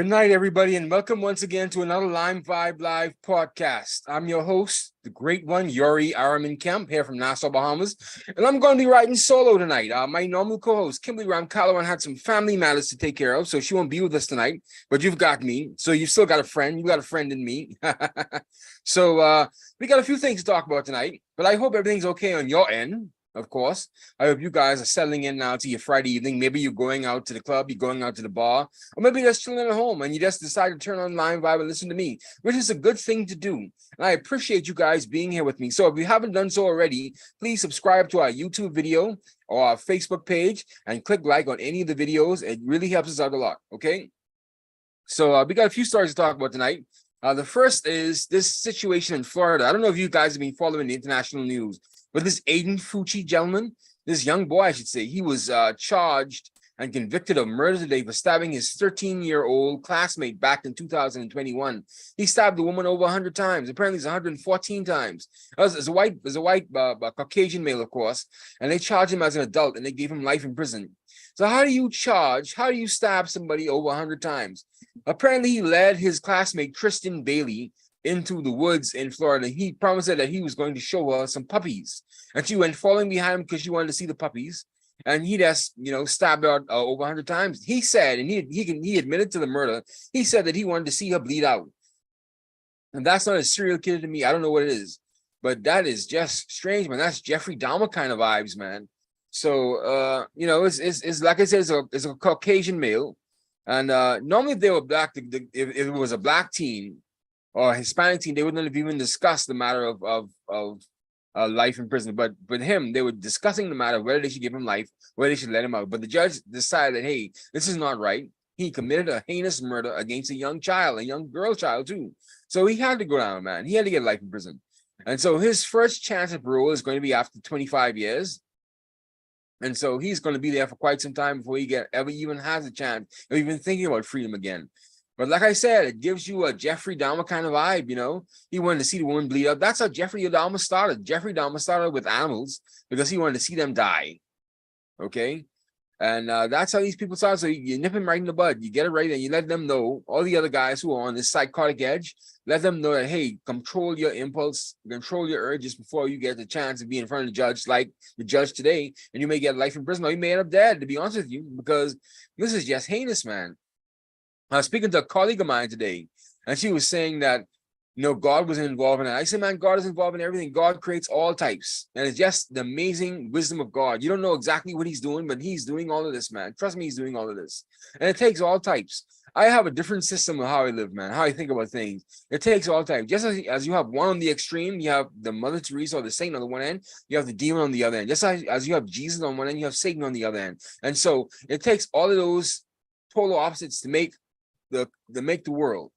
Good night, everybody, and welcome once again to another LimeVibe Live podcast. I'm your host, the great one, Yuri Araman Kemp, here from Nassau, Bahamas, and I'm going to be riding solo tonight. My normal co-host, Kimberly Ramkalawan, had some family matters to take care of, so she won't be with us tonight, but you've got me, so you've still got a friend. You got a friend in me. So we got a few things to talk about tonight, but I hope everything's okay on your end. Of course, I hope you guys are settling in now to your Friday evening. Maybe you're going out to the club, you're going out to the bar, or maybe you're just chilling at home and you just decide to turn on LimeVibe and listen to me, which is a good thing to do. And I appreciate you guys being here with me. So if you haven't done so already, please subscribe to our YouTube video or our Facebook page and click like on any of the videos. It really helps us out a lot, okay? So we got a few stories to talk about tonight. The first is this situation in Florida. I don't know if you guys have been following the international news, but this Aiden Fucci gentleman, this young boy, I should say, he was charged and convicted of murder today for stabbing his 13-year-old classmate back in 2021. He stabbed the woman over 100 times. Apparently, it's 114 times. As a white Caucasian male, of course, and they charged him as an adult, and they gave him life in prison. So how do you stab somebody over 100 times? Apparently, he led his classmate, Tristan Bailey, into the woods in Florida. He promised her that he was going to show her some puppies. And she went following behind him because she wanted to see the puppies. And he just, stabbed her over 100 times. He said, and he admitted to the murder, he said that he wanted to see her bleed out. And that's not a serial killer to me. I don't know what it is. But that is just strange, man. That's Jeffrey Dahmer kind of vibes, man. So, it's like I said, it's a Caucasian male. And normally if they were black, if it was a black teen or a Hispanic teen, they wouldn't have even discussed the matter of life in prison. But with him, they were discussing the matter of whether they should give him life, whether they should let him out. But the judge decided that, hey, this is not right. He committed a heinous murder against a young child, a young girl child too. So he had to go down, man. He had to get life in prison. And so his first chance at parole is going to be after 25 years. And so he's going to be there for quite some time before he ever even has a chance of even thinking about freedom again. But like I said, it gives you a Jeffrey Dahmer kind of vibe, He wanted to see the woman bleed out. That's how Jeffrey Dahmer started. Jeffrey Dahmer started with animals because he wanted to see them die, okay? And that's how these people start. So you nip him right in the bud. You get it right, and you let them know, all the other guys who are on this psychotic edge, let them know that, hey, control your impulse, control your urges before you get the chance to be in front of the judge, like the judge today, and you may get life in prison, or you may end up dead, to be honest with you, because this is just heinous, man. I was speaking to a colleague of mine today, and she was saying that, God was involved in it. I said, man, God is involved in everything. God creates all types. And it's just the amazing wisdom of God. You don't know exactly what he's doing, but he's doing all of this, man. Trust me, he's doing all of this. And it takes all types. I have a different system of how I live, man, how I think about things. It takes all types. Just as you have one on the extreme, you have the Mother Teresa or the saint on the one end, you have the demon on the other end. Just as you have Jesus on one end, you have Satan on the other end. And so it takes all of those polar opposites to make the world.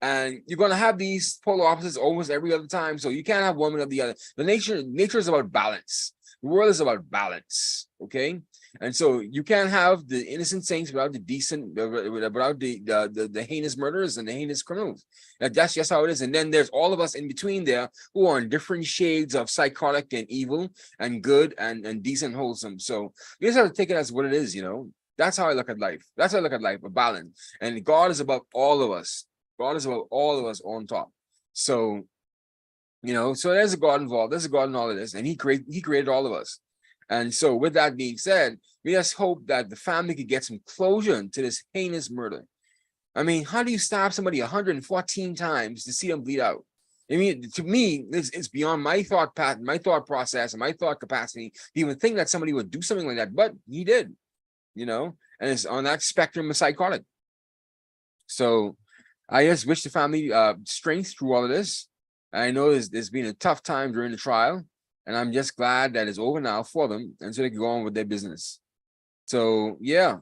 And you're going to have these polar opposites almost every other time. So you can't have one of the other. Nature is about balance. The world is about balance. Okay. And so you can't have the innocent saints without the decent, without the heinous murderers and the heinous criminals. That's just how it is. And then there's all of us in between there who are in different shades of psychotic and evil and good and decent, wholesome. So you just have to take it as what it is, That's how I look at life. That's how I look at life, a balance. And God is above all of us. God is about all of us on top. So, so there's a God involved. There's a God in all of this. And he created all of us. And so with that being said, we just hope that the family could get some closure to this heinous murder. I mean, how do you stab somebody 114 times to see them bleed out? I mean, to me, it's beyond my thought pattern, my thought process, and my thought capacity to even think that somebody would do something like that. But he did, and it's on that spectrum of psychotic. So I just wish the family strength through all of this. I know there's been a tough time during the trial, and I'm just glad that it's over now for them, and so they can go on with their business. So yeah,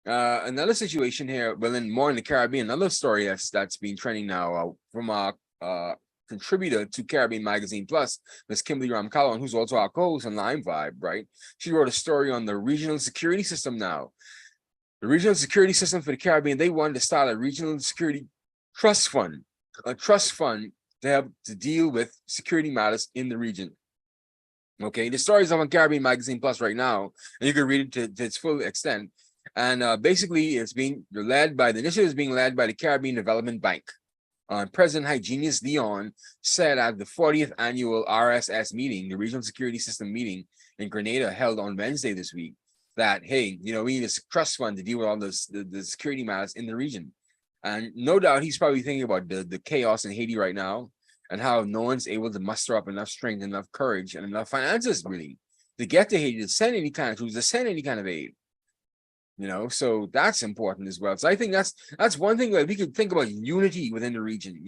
another situation here, more in the Caribbean. Another story that's been trending now from our contributor to Caribbean Magazine Plus, Miss Kimberly Ramkalawan, who's also our co-host on LimeVibe. Right, she wrote a story on the regional security system now. The regional security system for the Caribbean, they wanted to start a regional security trust fund, a trust fund to help to deal with security matters in the region. Okay, the story is on Caribbean Magazine Plus right now, and you can read it to its full extent. And basically, the initiative is being led by the Caribbean Development Bank. President Hyginus Leon said at the 40th annual RSS meeting, the Regional Security System meeting in Grenada held on Wednesday this week, that, hey, we need a trust fund to deal with all the security matters in the region. And no doubt he's probably thinking about the chaos in Haiti right now and how no one's able to muster up enough strength, enough courage, and enough finances, really, to get to Haiti, to send any kind of troops, to send any kind of aid. So that's important as well. So I think that's one thing that we could think about, unity within the region.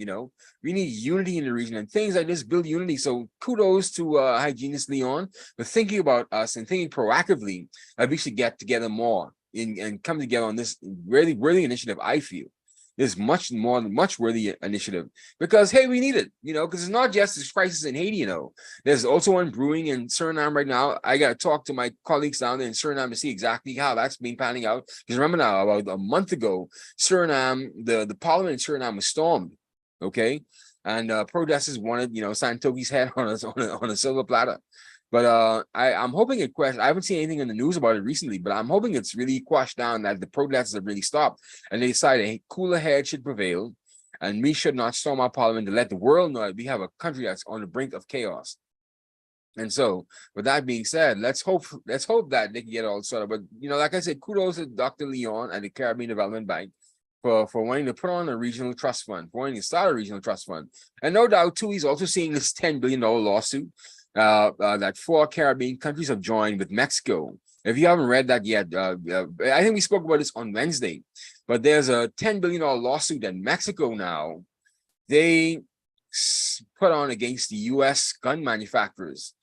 We need unity in the region, and things like this build unity. So kudos to Hyginus Leon for thinking about us and thinking proactively that we should get together more and come together on this really worthy initiative. I feel there's much worthy initiative because, hey, we need it, because it's not just this crisis in Haiti, there's also one brewing in Suriname right now. I got to talk to my colleagues down there in Suriname to see exactly how that's been panning out. Because remember now, about a month ago, Suriname, the parliament in Suriname was stormed, okay? And protesters wanted, Santoki's head on a silver platter. But I'm hoping it quashed. I haven't seen anything in the news about it recently, but I'm hoping it's really quashed down, that the protests have really stopped, and they decided a cooler head should prevail, and we should not storm our parliament to let the world know that we have a country that's on the brink of chaos. And so, with that being said, let's hope that they can get all sorted. But like I said, kudos to Dr. Leon and the Caribbean Development Bank for wanting to put on a regional trust fund, for wanting to start a regional trust fund, and no doubt too, he's also seeing this $10 billion lawsuit. That 4 Caribbean countries have joined with Mexico. If you haven't read that yet, I think we spoke about this on Wednesday, but there's a $10 billion lawsuit that Mexico now, they put on against the U.S. gun manufacturers.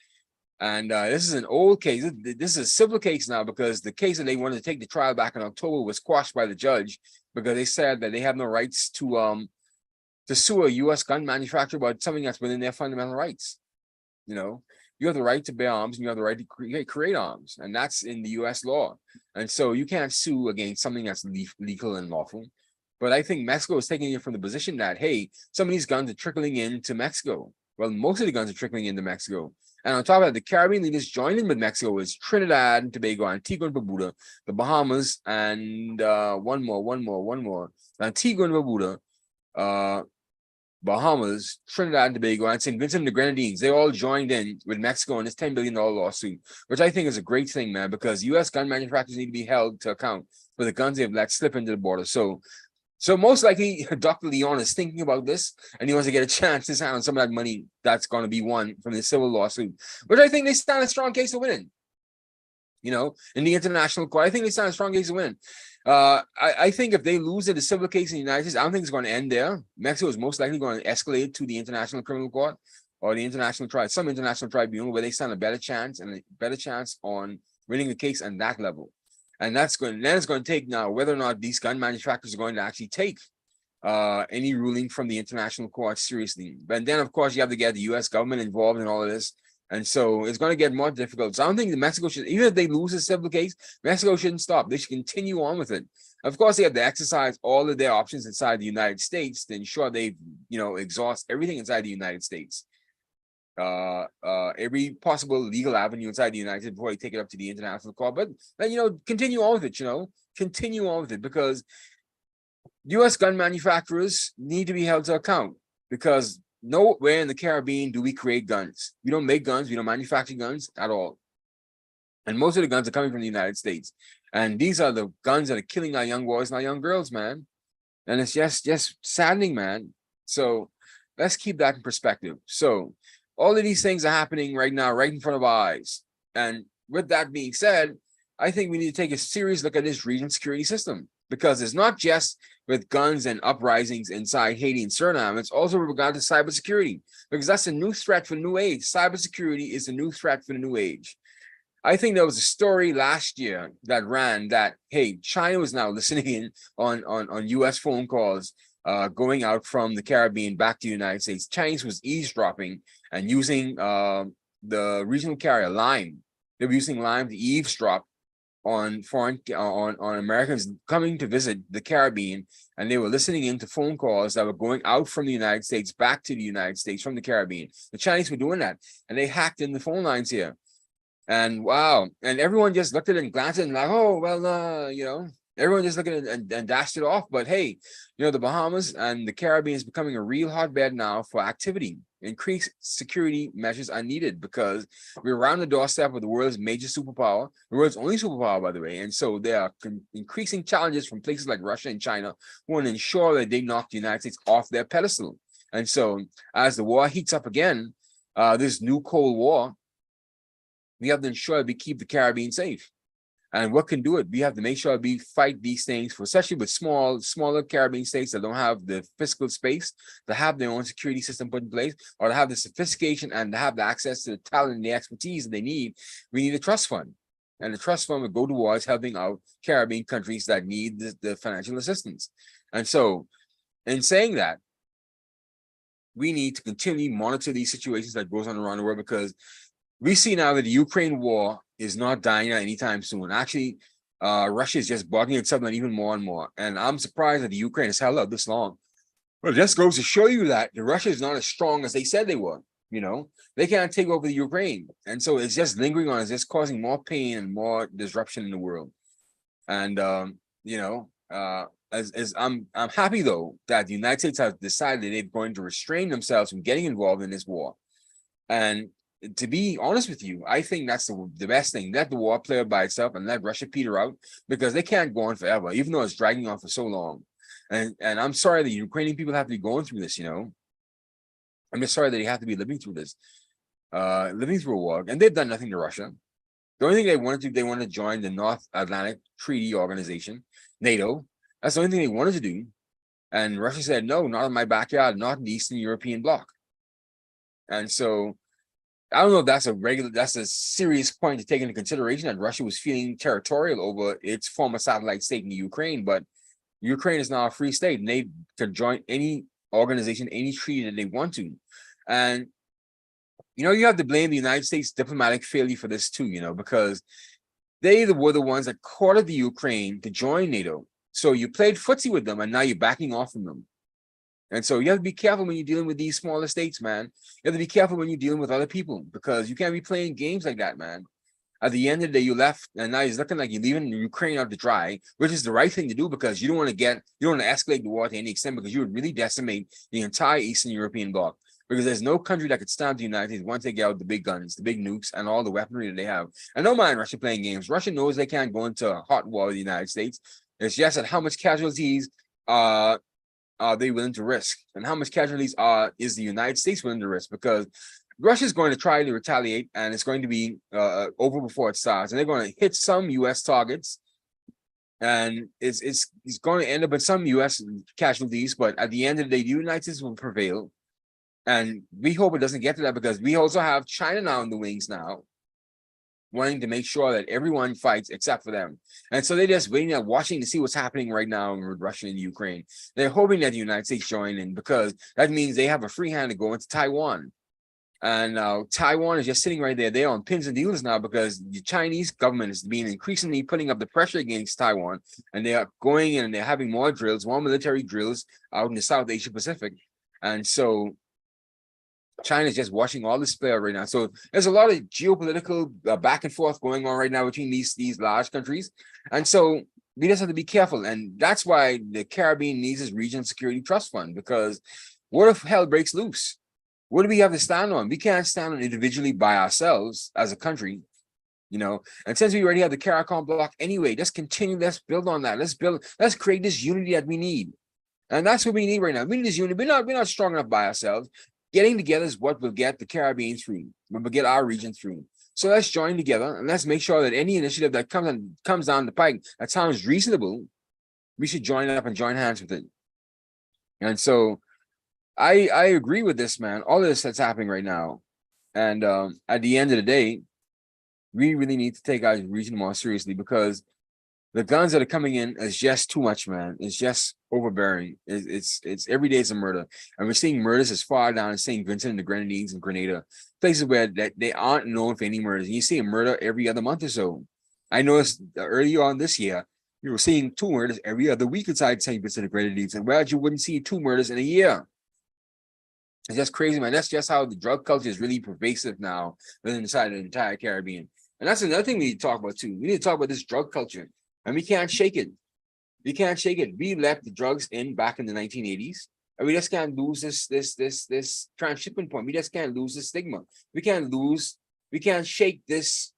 And this is an old case. This is a civil case now, because the case that they wanted to take the trial back in October was quashed by the judge because they said that they have no rights to sue a U.S. gun manufacturer about something that's within their fundamental rights. You have the right to bear arms and you have the right to create arms, and that's in the U.S. law. And so you can't sue against something that's legal and lawful. But I think Mexico is taking it from the position that, hey, some of these guns are trickling into Mexico. Well, most of the guns are trickling into Mexico. And on top of that, the Caribbean leaders joined in with Mexico is Trinidad and Tobago, Antigua and Barbuda, the Bahamas, and one more. Antigua and Barbuda, Bahamas, Trinidad and Tobago, and St. Vincent and the Grenadines, they all joined in with Mexico in this $10 billion lawsuit, which I think is a great thing, man, because U.S. gun manufacturers need to be held to account for the guns they've let slip into the border. So most likely, Dr. Leon is thinking about this, and he wants to get a chance to sign on some of that money that's going to be won from the civil lawsuit, which I think they stand a strong case of winning. In the international court, I think they stand a strong case of winning. I think if they lose the civil case in the United States, I don't think it's going to end there. Mexico is most likely going to escalate to the International Criminal Court or the some international tribunal where they stand a better chance on winning the case on that level. And it's going to take now whether or not these gun manufacturers are going to actually take any ruling from the international court seriously. But then, of course, you have to get the U.S. government involved in all of this. And so it's going to get more difficult. So I don't think that Mexico should, even if they lose the civil case, Mexico shouldn't stop. They should continue on with it. Of course, they have to exercise all of their options inside the United States to ensure they, exhaust everything inside the United States. Every possible legal avenue inside the United States before they take it up to the international court. But then, continue on with it, continue on with it, because U.S. gun manufacturers need to be held to account, because nowhere in the Caribbean do we create guns. We don't make guns. We don't manufacture guns at all. And most of the guns are coming from the United States. And these are the guns that are killing our young boys and our young girls, man. And it's just saddening, man. So let's keep that in perspective. So all of these things are happening right now, right in front of our eyes. And with that being said, I think we need to take a serious look at this regional security system, because it's not just with guns and uprisings inside Haiti and Suriname. It's also with regard to cybersecurity, because that's a new threat for the new age. Cybersecurity is a new threat for the new age. I think there was a story last year that ran that, hey, China was now listening in on U.S. phone calls going out from the Caribbean back to the United States. Chinese was eavesdropping and using the regional carrier Lime. They were using Lime to eavesdrop on Americans coming to visit the Caribbean, and they were listening into phone calls that were going out from the United States back to the United States from the Caribbean. The Chinese were doing that, and they hacked in the phone lines here. And wow, and everyone just looked at it and glanced at it and like, oh, well, everyone just looked at it and dashed it off. But hey, the Bahamas and the Caribbean is becoming a real hotbed now for activity. Increased security measures are needed because we're around the doorstep of the world's major superpower, the world's only superpower, by the way. And so there are increasing challenges from places like Russia and China who want to ensure that they knock the United States off their pedestal. And so as the war heats up again, this new Cold War, we have to ensure that we keep the Caribbean safe. And what can do it? We have to make sure we fight these things, for especially with smaller Caribbean states that don't have the fiscal space to have their own security system put in place, or to have the sophistication and to have the access to the talent and the expertise that they need. We need a trust fund. And the trust fund would go towards helping out Caribbean countries that need the financial assistance. And so, in saying that, we need to continually monitor these situations that goes on around the world, because we see now that the Ukraine war is not dying out anytime soon. Actually, Russia is just bugging itself out even more and more. And I'm surprised that the Ukraine has held out this long. But it just goes to show you that the Russia is not as strong as they said they were. They can't take over the Ukraine. And so it's just lingering on. It's just causing more pain and more disruption in the world. And, as I'm happy, though, that the United States have decided that they're going to restrain themselves from getting involved in this war. And to be honest with you, I think that's the best thing. Let the war play out by itself and let Russia peter out, because they can't go on forever, even though it's dragging on for so long. And I'm sorry that Ukrainian people have to be going through this, I'm just sorry that they have to be living through this, living through a war. And they've done nothing to Russia. The only thing they wanted to join the North Atlantic Treaty Organization, NATO. That's the only thing they wanted to do. And Russia said, no, not in my backyard, not in the Eastern European bloc. And so I don't know if that's a serious point to take into consideration, that Russia was feeling territorial over its former satellite state in the Ukraine, but Ukraine is now a free state and they can join any organization, any treaty that they want to. And, you have to blame the United States diplomatic failure for this too, because they were the ones that courted the Ukraine to join NATO. So you played footsie with them and now you're backing off from them. And so you have to be careful when you're dealing with these smaller states, man. You have to be careful when you're dealing with other people, because you can't be playing games like that, man. At the end of the day, you left, and now it's looking like you're leaving Ukraine out to dry, which is the right thing to do, because you don't want to escalate the war to any extent, because you would really decimate the entire Eastern European bloc. Because there's no country that could stamp the United States once they get out the big guns, the big nukes, and all the weaponry that they have. And don't mind Russia playing games. Russia knows they can't go into a hot war with the United States. It's just that how much casualties are they willing to risk, and how much casualties is the United States willing to risk? Because Russia is going to try to retaliate, and it's going to be over before it starts, and they're going to hit some U.S. targets, and it's going to end up with some U.S. casualties. But at the end of the day, the United States will prevail, and we hope it doesn't get to that, because we also have China now in the wings now, wanting to make sure that everyone fights except for them. And so they're just waiting and watching to see what's happening right now with Russia and Ukraine. They're hoping that the United States join in, because that means they have a free hand to go into Taiwan. And Taiwan is just sitting right there. They're on pins and needles now, because the Chinese government is being increasingly putting up the pressure against Taiwan. And they are going in and they're having more military drills out in the South Asia Pacific. And so China is just watching all this play out right now. So there's a lot of geopolitical back and forth going on right now between these large countries. And so we just have to be careful. And that's why the Caribbean needs this regional security trust fund, because what if hell breaks loose? What do we have to stand on? We can't stand on individually by ourselves as a country, And since we already have the CARICOM block anyway, just continue. Let's build on that. Let's create this unity that we need. And that's what we need right now. We need this unity. We're not strong enough by ourselves. Getting together is what will get the Caribbean through, what will get our region through. So let's join together and let's make sure that any initiative that comes down the pike that sounds reasonable, we should join up and join hands with it. And so I agree with this, man. All of this that's happening right now. And at the end of the day, we really need to take our region more seriously, because the guns that are coming in is just too much, man. It's just overbearing. It's every day is a murder. And we're seeing murders as far down as St. Vincent and the Grenadines and Grenada, places where that they aren't known for any murders. And you see a murder every other month or so. I noticed early on this year, you were seeing 2 murders every other week inside St. Vincent and Grenadines. And whereas you wouldn't see 2 murders in a year. It's just crazy, man. That's just how the drug culture is really pervasive now within inside the entire Caribbean. And that's another thing we need to talk about too. We need to talk about this drug culture, and we can't shake it. We can't shake it. We let the drugs in back in the 1980s, and we just can't lose this transshipment point. We just can't lose the stigma. We can't shake this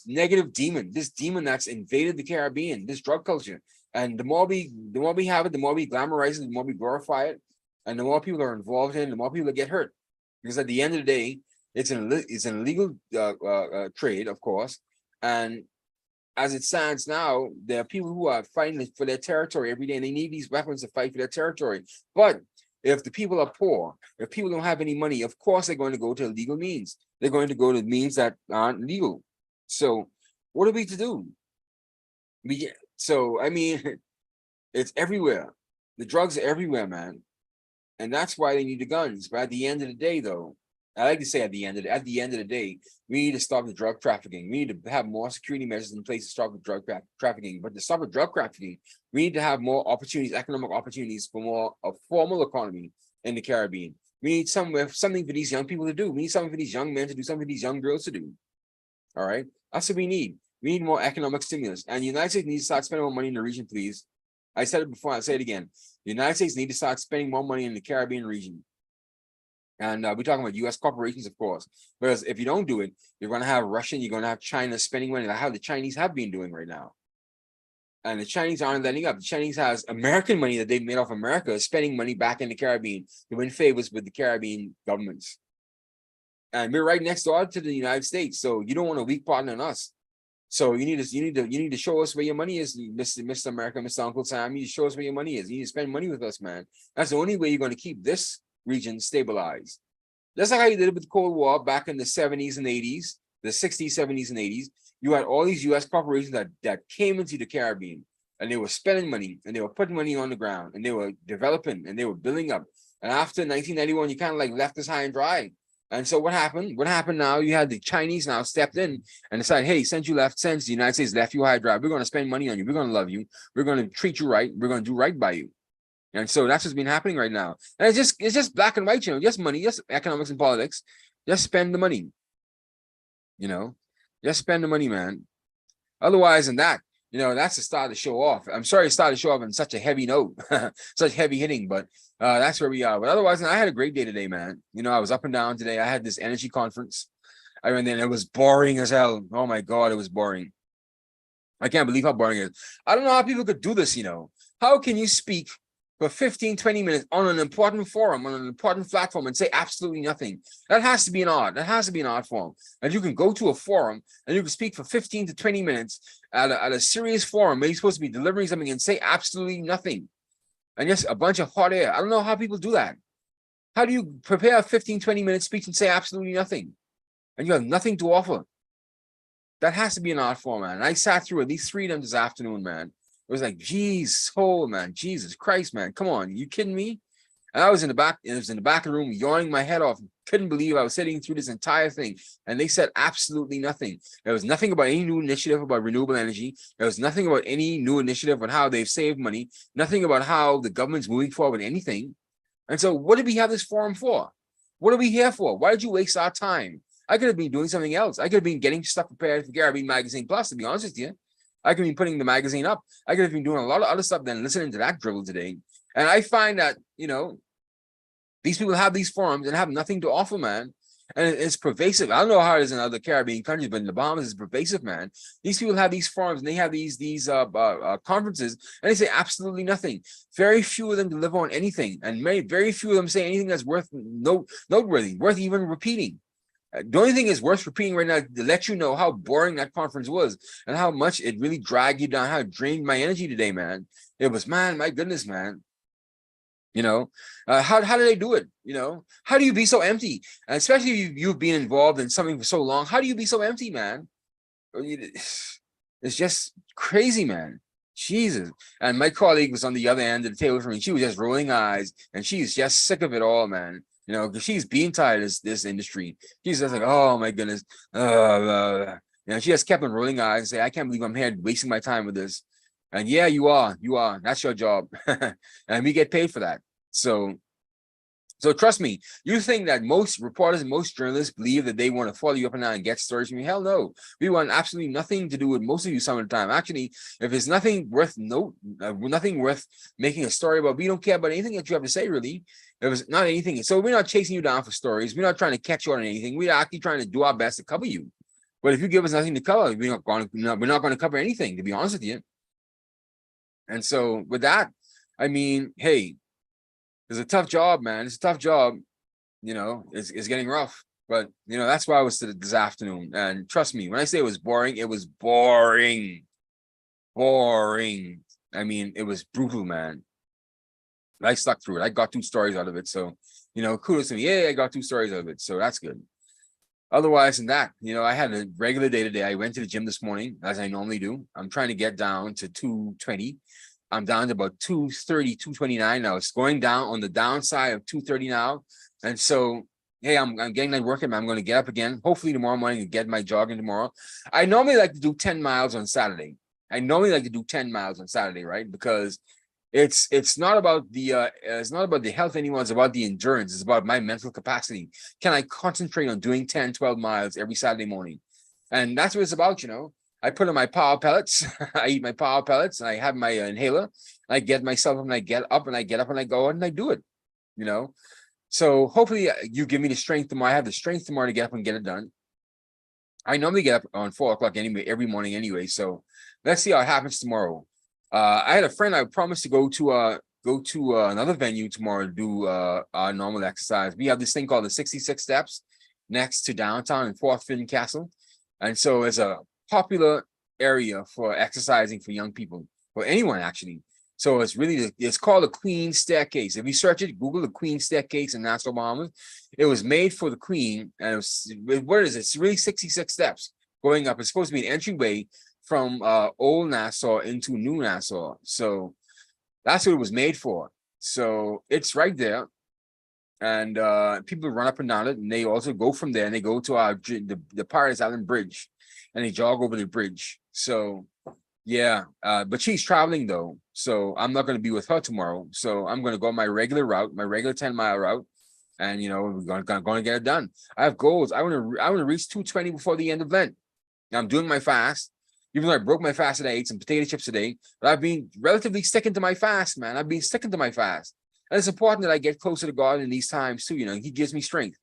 negative demon, this demon that's invaded the Caribbean, this drug culture. And the more we have it, the more we glamorize it, the more we glorify it, and the more people are involved in it, the more people get hurt. Because at the end of the day, it's an illegal trade, of course. And as it stands now, there are people who are fighting for their territory every day, and they need these weapons to fight for their territory. But if the people are poor, if people don't have any money, of course they're going to go to illegal means. They're going to go to means that aren't legal. So what are we to do? So I mean, it's everywhere. The drugs are everywhere, man. And that's why they need the guns. But at the end of the day, though, I like to say at the end of the day, we need to stop the drug trafficking. We need to have more security measures in place to stop the drug trafficking. But to stop the drug trafficking, we need to have more opportunities, economic opportunities for more a formal economy in the Caribbean. We need something for these young people to do. We need something for these young men to do, something for these young girls to do. All right, that's what we need. We need more economic stimulus, and the United States needs to start spending more money in the region, please. I said it before, I'll say it again. The United States need to start spending more money in the Caribbean region. And we're talking about U.S. corporations, of course, because if you don't do it, you're going to have Russia, you're going to have China spending money like how the Chinese have been doing right now. And the Chinese aren't letting up. The Chinese has American money that they've made off America, spending money back in the Caribbean to win favors with the Caribbean governments. And we're right next door to the United States, so you don't want a weak partner in us. So you need to show us where your money is, Mr. America, Mr. Uncle Sam. You need to show us where your money is. You need to spend money with us, man. That's the only way you're going to keep this region stabilized. Just like how you did it with the Cold War back in the 70s and 80s, the 60s, 70s, and 80s. You had all these U.S. corporations that came into the Caribbean, and they were spending money, and they were putting money on the ground, and they were developing, and they were building up. And after 1991, you kind of like left us high and dry. And so what happened? What happened now? You had the Chinese now stepped in and decided, hey, since the United States left you high and dry, we're going to spend money on you. We're going to love you. We're going to treat you right. We're going to do right by you. And so that's what's been happening right now. And it's just black and white, just money, just economics and politics. Just spend the money. Just spend the money, man. Otherwise than that, that's the start to show off. I'm sorry to start to show off on such a heavy note, such heavy hitting, but that's where we are. But otherwise, I had a great day today, man. I was up and down today. I had this energy conference. And then it was boring as hell. Oh my God, it was boring. I can't believe how boring it is. I don't know how people could do this, How can you speak for 15, 20 minutes on an important forum, on an important platform, and say absolutely nothing? That has to be an art. That has to be an art form. And you can go to a forum and you can speak for 15 to 20 minutes at a serious forum where you're supposed to be delivering something and say absolutely nothing. And just a bunch of hot air. I don't know how people do that. How do you prepare a 15, 20-minute speech and say absolutely nothing? And you have nothing to offer. That has to be an art form, man. And I sat through at least 3 of them this afternoon, man. It was like, geez, man, Jesus Christ, man. Come on, you kidding me? And I was in the back, of the room, yawning my head off. Couldn't believe I was sitting through this entire thing. And they said absolutely nothing. There was nothing about any new initiative about renewable energy. There was nothing about any new initiative on how they've saved money. Nothing about how the government's moving forward with anything. And so what did we have this forum for? What are we here for? Why did you waste our time? I could have been doing something else. I could have been getting stuff prepared for Caribbean Magazine Plus, to be honest with you. I could be putting the magazine up. I could have been doing a lot of other stuff than listening to that drivel today. And I find that, these people have these forums and have nothing to offer, man. And it's pervasive. I don't know how it is in other Caribbean countries, but in the Bahamas, it's pervasive, man. These people have these forums and they have these conferences and they say absolutely nothing. Very few of them deliver on anything. And very few of them say anything that's worth noteworthy, worth even repeating. The only thing is worth repeating right now to let you know how boring that conference was and how much it really dragged you down, how it drained my energy today, man. It was, man, my goodness, man. How do they do it? How do you be so empty? And especially if you've been involved in something for so long, how do you be so empty, man? It's just crazy, man. Jesus. And my colleague was on the other end of the table from me. She was just rolling eyes and she's just sick of it all, man. Because she's being tired of this industry. She's just like, oh my goodness. She just kept on rolling eyes and say, I can't believe I'm here wasting my time with this. And yeah, you are. That's your job. And we get paid for that. So So trust me, you think that most reporters and most journalists believe that they want to follow you up and down and get stories from you? Hell no. We want absolutely nothing to do with most of you some of the time. Actually, if there's nothing worth nothing worth making a story about, we don't care about anything that you have to say, really. If it's not anything. So we're not chasing you down for stories. We're not trying to catch you on anything. We're actually trying to do our best to cover you. But if you give us nothing to cover, we're not going to cover anything, to be honest with you. And so with that, I mean, hey, it's a tough job, man. It's a tough job. It's getting rough. But, that's why I was this afternoon. And trust me, when I say it was boring, it was boring. Boring. I mean, it was brutal, man. I stuck through it. I got 2 stories out of it. So, kudos to me. Yeah, I got 2 stories out of it. So that's good. Otherwise than that, I had a regular day today. I went to the gym this morning, as I normally do. I'm trying to get down to 220. I'm down to about 230, 229 now. It's going down on the downside of 230 now. And so, hey, I'm getting that working. I'm going to get up again, hopefully tomorrow morning, and get my jogging tomorrow. I normally like to do 10 miles on Saturday. Right? Because it's not about the health anymore. It's about the endurance. It's about my mental capacity. Can I concentrate on doing 10, 12 miles every Saturday morning? And that's what it's about, I put in my power pellets. I eat my power pellets, and I have my inhaler. I get myself up, and I get up, and I go, and I do it, So hopefully you give me the strength tomorrow. I have the strength tomorrow to get up and get it done. I normally get up on 4 o'clock anyway, every morning anyway. So let's see how it happens tomorrow. I had a friend I promised to go to another venue tomorrow to do our normal exercise. We have this thing called the 66 Steps next to downtown in Fort Fincastle. And so it's a popular area for exercising for young people, for anyone actually. So it's called the Queen Staircase. If you search it, Google the Queen Staircase in Nassau, Bahamas. It was made for the Queen, and what is it? It's really 66 steps going up. It's supposed to be an entryway from old Nassau into new Nassau. So that's what it was made for. So it's right there. And people run up and down it, and they also go from there, and they go to the Paradise Island Bridge, and they jog over the bridge. So yeah, but she's traveling though, so I'm not going to be with her tomorrow. So I'm going to go my regular route, my regular 10-mile route, and we're going to get it done. I have goals. I want to reach 220 before the end of Lent. I'm doing my fast, even though I broke my fast and I ate some potato chips today. But I've been relatively sticking to my fast, man. I've been sticking to my fast. And it's important that I get closer to God in these times too. He gives me strength.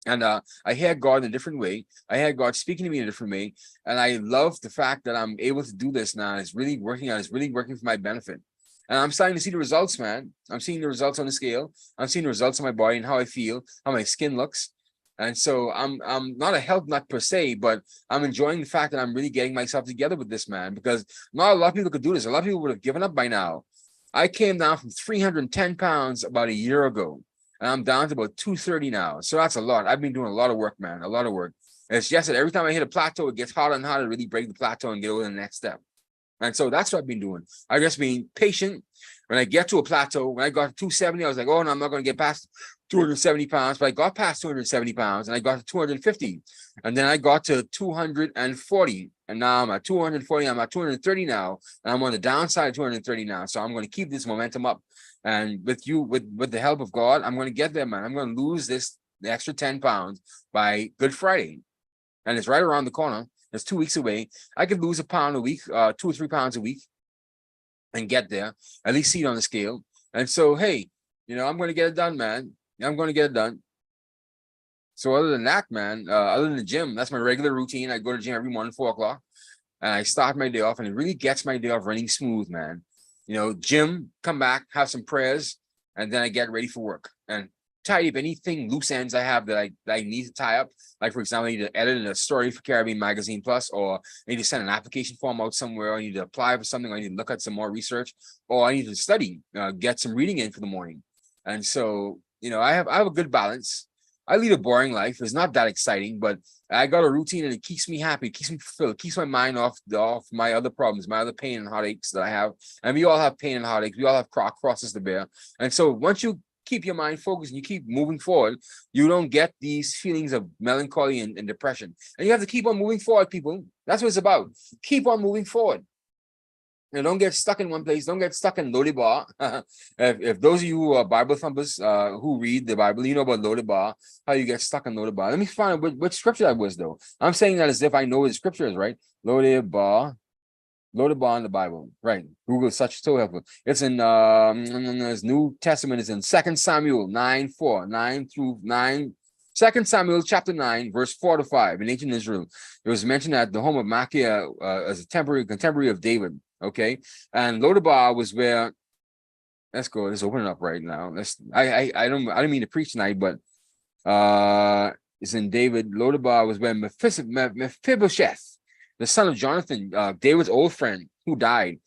And I hear God in a different way. I hear God speaking to me in a different way. And I love the fact that I'm able to do this now. It's really working out. It's really working for my benefit. And I'm starting to see the results, man. I'm seeing the results on the scale. I'm seeing the results on my body and how I feel, how my skin looks. And so I'm not a health nut per se, but I'm enjoying the fact that I'm really getting myself together with this, man, because not a lot of people could do this. A lot of people would have given up by now. I came down from 310 pounds about a year ago, and I'm down to about 230 now. So that's a lot. I've been doing a lot of work, man, a lot of work. And it's just that every time I hit a plateau, it gets harder and harder to really break the plateau and get over the next step. And so that's what I've been doing. I've just been patient. When I get to a plateau, when I got to 270, I was like, oh, no, I'm not going to get past 270 pounds. But I got past 270 pounds, and I got to 250. And then I got to 240. And now I'm at 240. I'm at 230 now. And I'm on the downside of 230 now. So I'm going to keep this momentum up. And with the help of God, I'm going to get there, man. I'm going to lose the extra 10 pounds by Good Friday. And it's right around the corner. It's 2 weeks away. I could lose a pound a week, 2 or 3 pounds a week, and get there, at least see it on the scale. And so, hey, I'm going to get it done, man. I'm going to get it done. So other than that, man, other than the gym, that's my regular routine. I go to the gym every morning, 4 o'clock, and I start my day off, and it really gets my day off running smooth, man. Gym, come back, have some prayers, and then I get ready for work. And tidy up anything loose ends I have that I need to tie up. Like, for example, I need to edit a story for Caribbean Magazine Plus, or I need to send an application form out somewhere, or I need to apply for something, or I need to look at some more research, or I need to study, get some reading in for the morning. And so, I have a good balance. I lead a boring life. It's not that exciting, but I got a routine, and it keeps me happy, it keeps me fulfilled, it keeps my mind off my other problems, my other pain and heartaches that I have. And we all have pain and heartaches. We all have crosses to bear. And so once you keep your mind focused and you keep moving forward, you don't get these feelings of melancholy and depression. And you have to keep on moving forward, people. That's what it's about. Keep on moving forward. don't get stuck in one place. Don't get stuck in Lodibar. If those of you who are Bible thumpers who read the Bible, you know about Lodibar, how you get stuck in Lodibar. Let me find which scripture that was, though. I'm saying that as if I know what the scripture is, right? Lodibar in the Bible, right? Google such so helpful. It's in his New Testament is in 2 Samuel 9:4, 9 through 9. 2 Samuel chapter 9, verse 4-5. In ancient Israel, it was mentioned that the home of Machir as a contemporary of David. Okay, and Lodabar was where. Let's go. Let's open it up right now. I don't mean to preach tonight, but it's in David. Lodabar was where Mephibosheth, the son of Jonathan, David's old friend who died.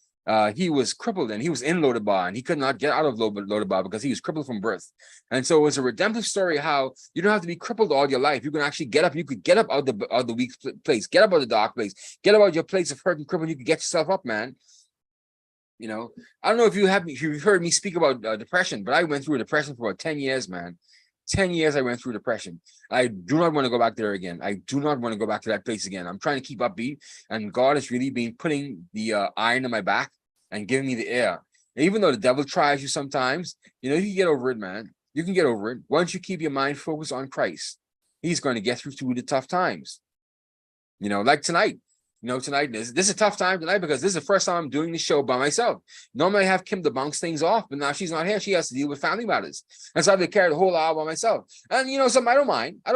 He was crippled and he was in Lodabar and he could not get out of Lodabar because he was crippled from birth. And so it was a redemptive story how you don't have to be crippled all your life. You can actually get up. You could get up out of the weak place, get up out of the dark place, get up out of your place of hurt and crippled. You could get yourself up, man. You know, I don't know if you've heard me speak about depression, but I went through a depression for about 10 years, man. 10 years I went through depression. I do not want to go back there again. I do not want to go back to that place again. I'm trying to keep upbeat, and God has really been putting the iron in my back and giving me the air. And even though the devil tries you sometimes, you know, you can get over it, man. You can get over it. Once you keep your mind focused on Christ, he's going to get through the tough times. You know, like tonight. You know, tonight this is a tough time tonight because this is the first time I'm doing the show by myself. Normally I have Kim to bounce things off, but now she's not here. She has to deal with family matters. And so I have to carry the whole hour by myself. And you know, something I don't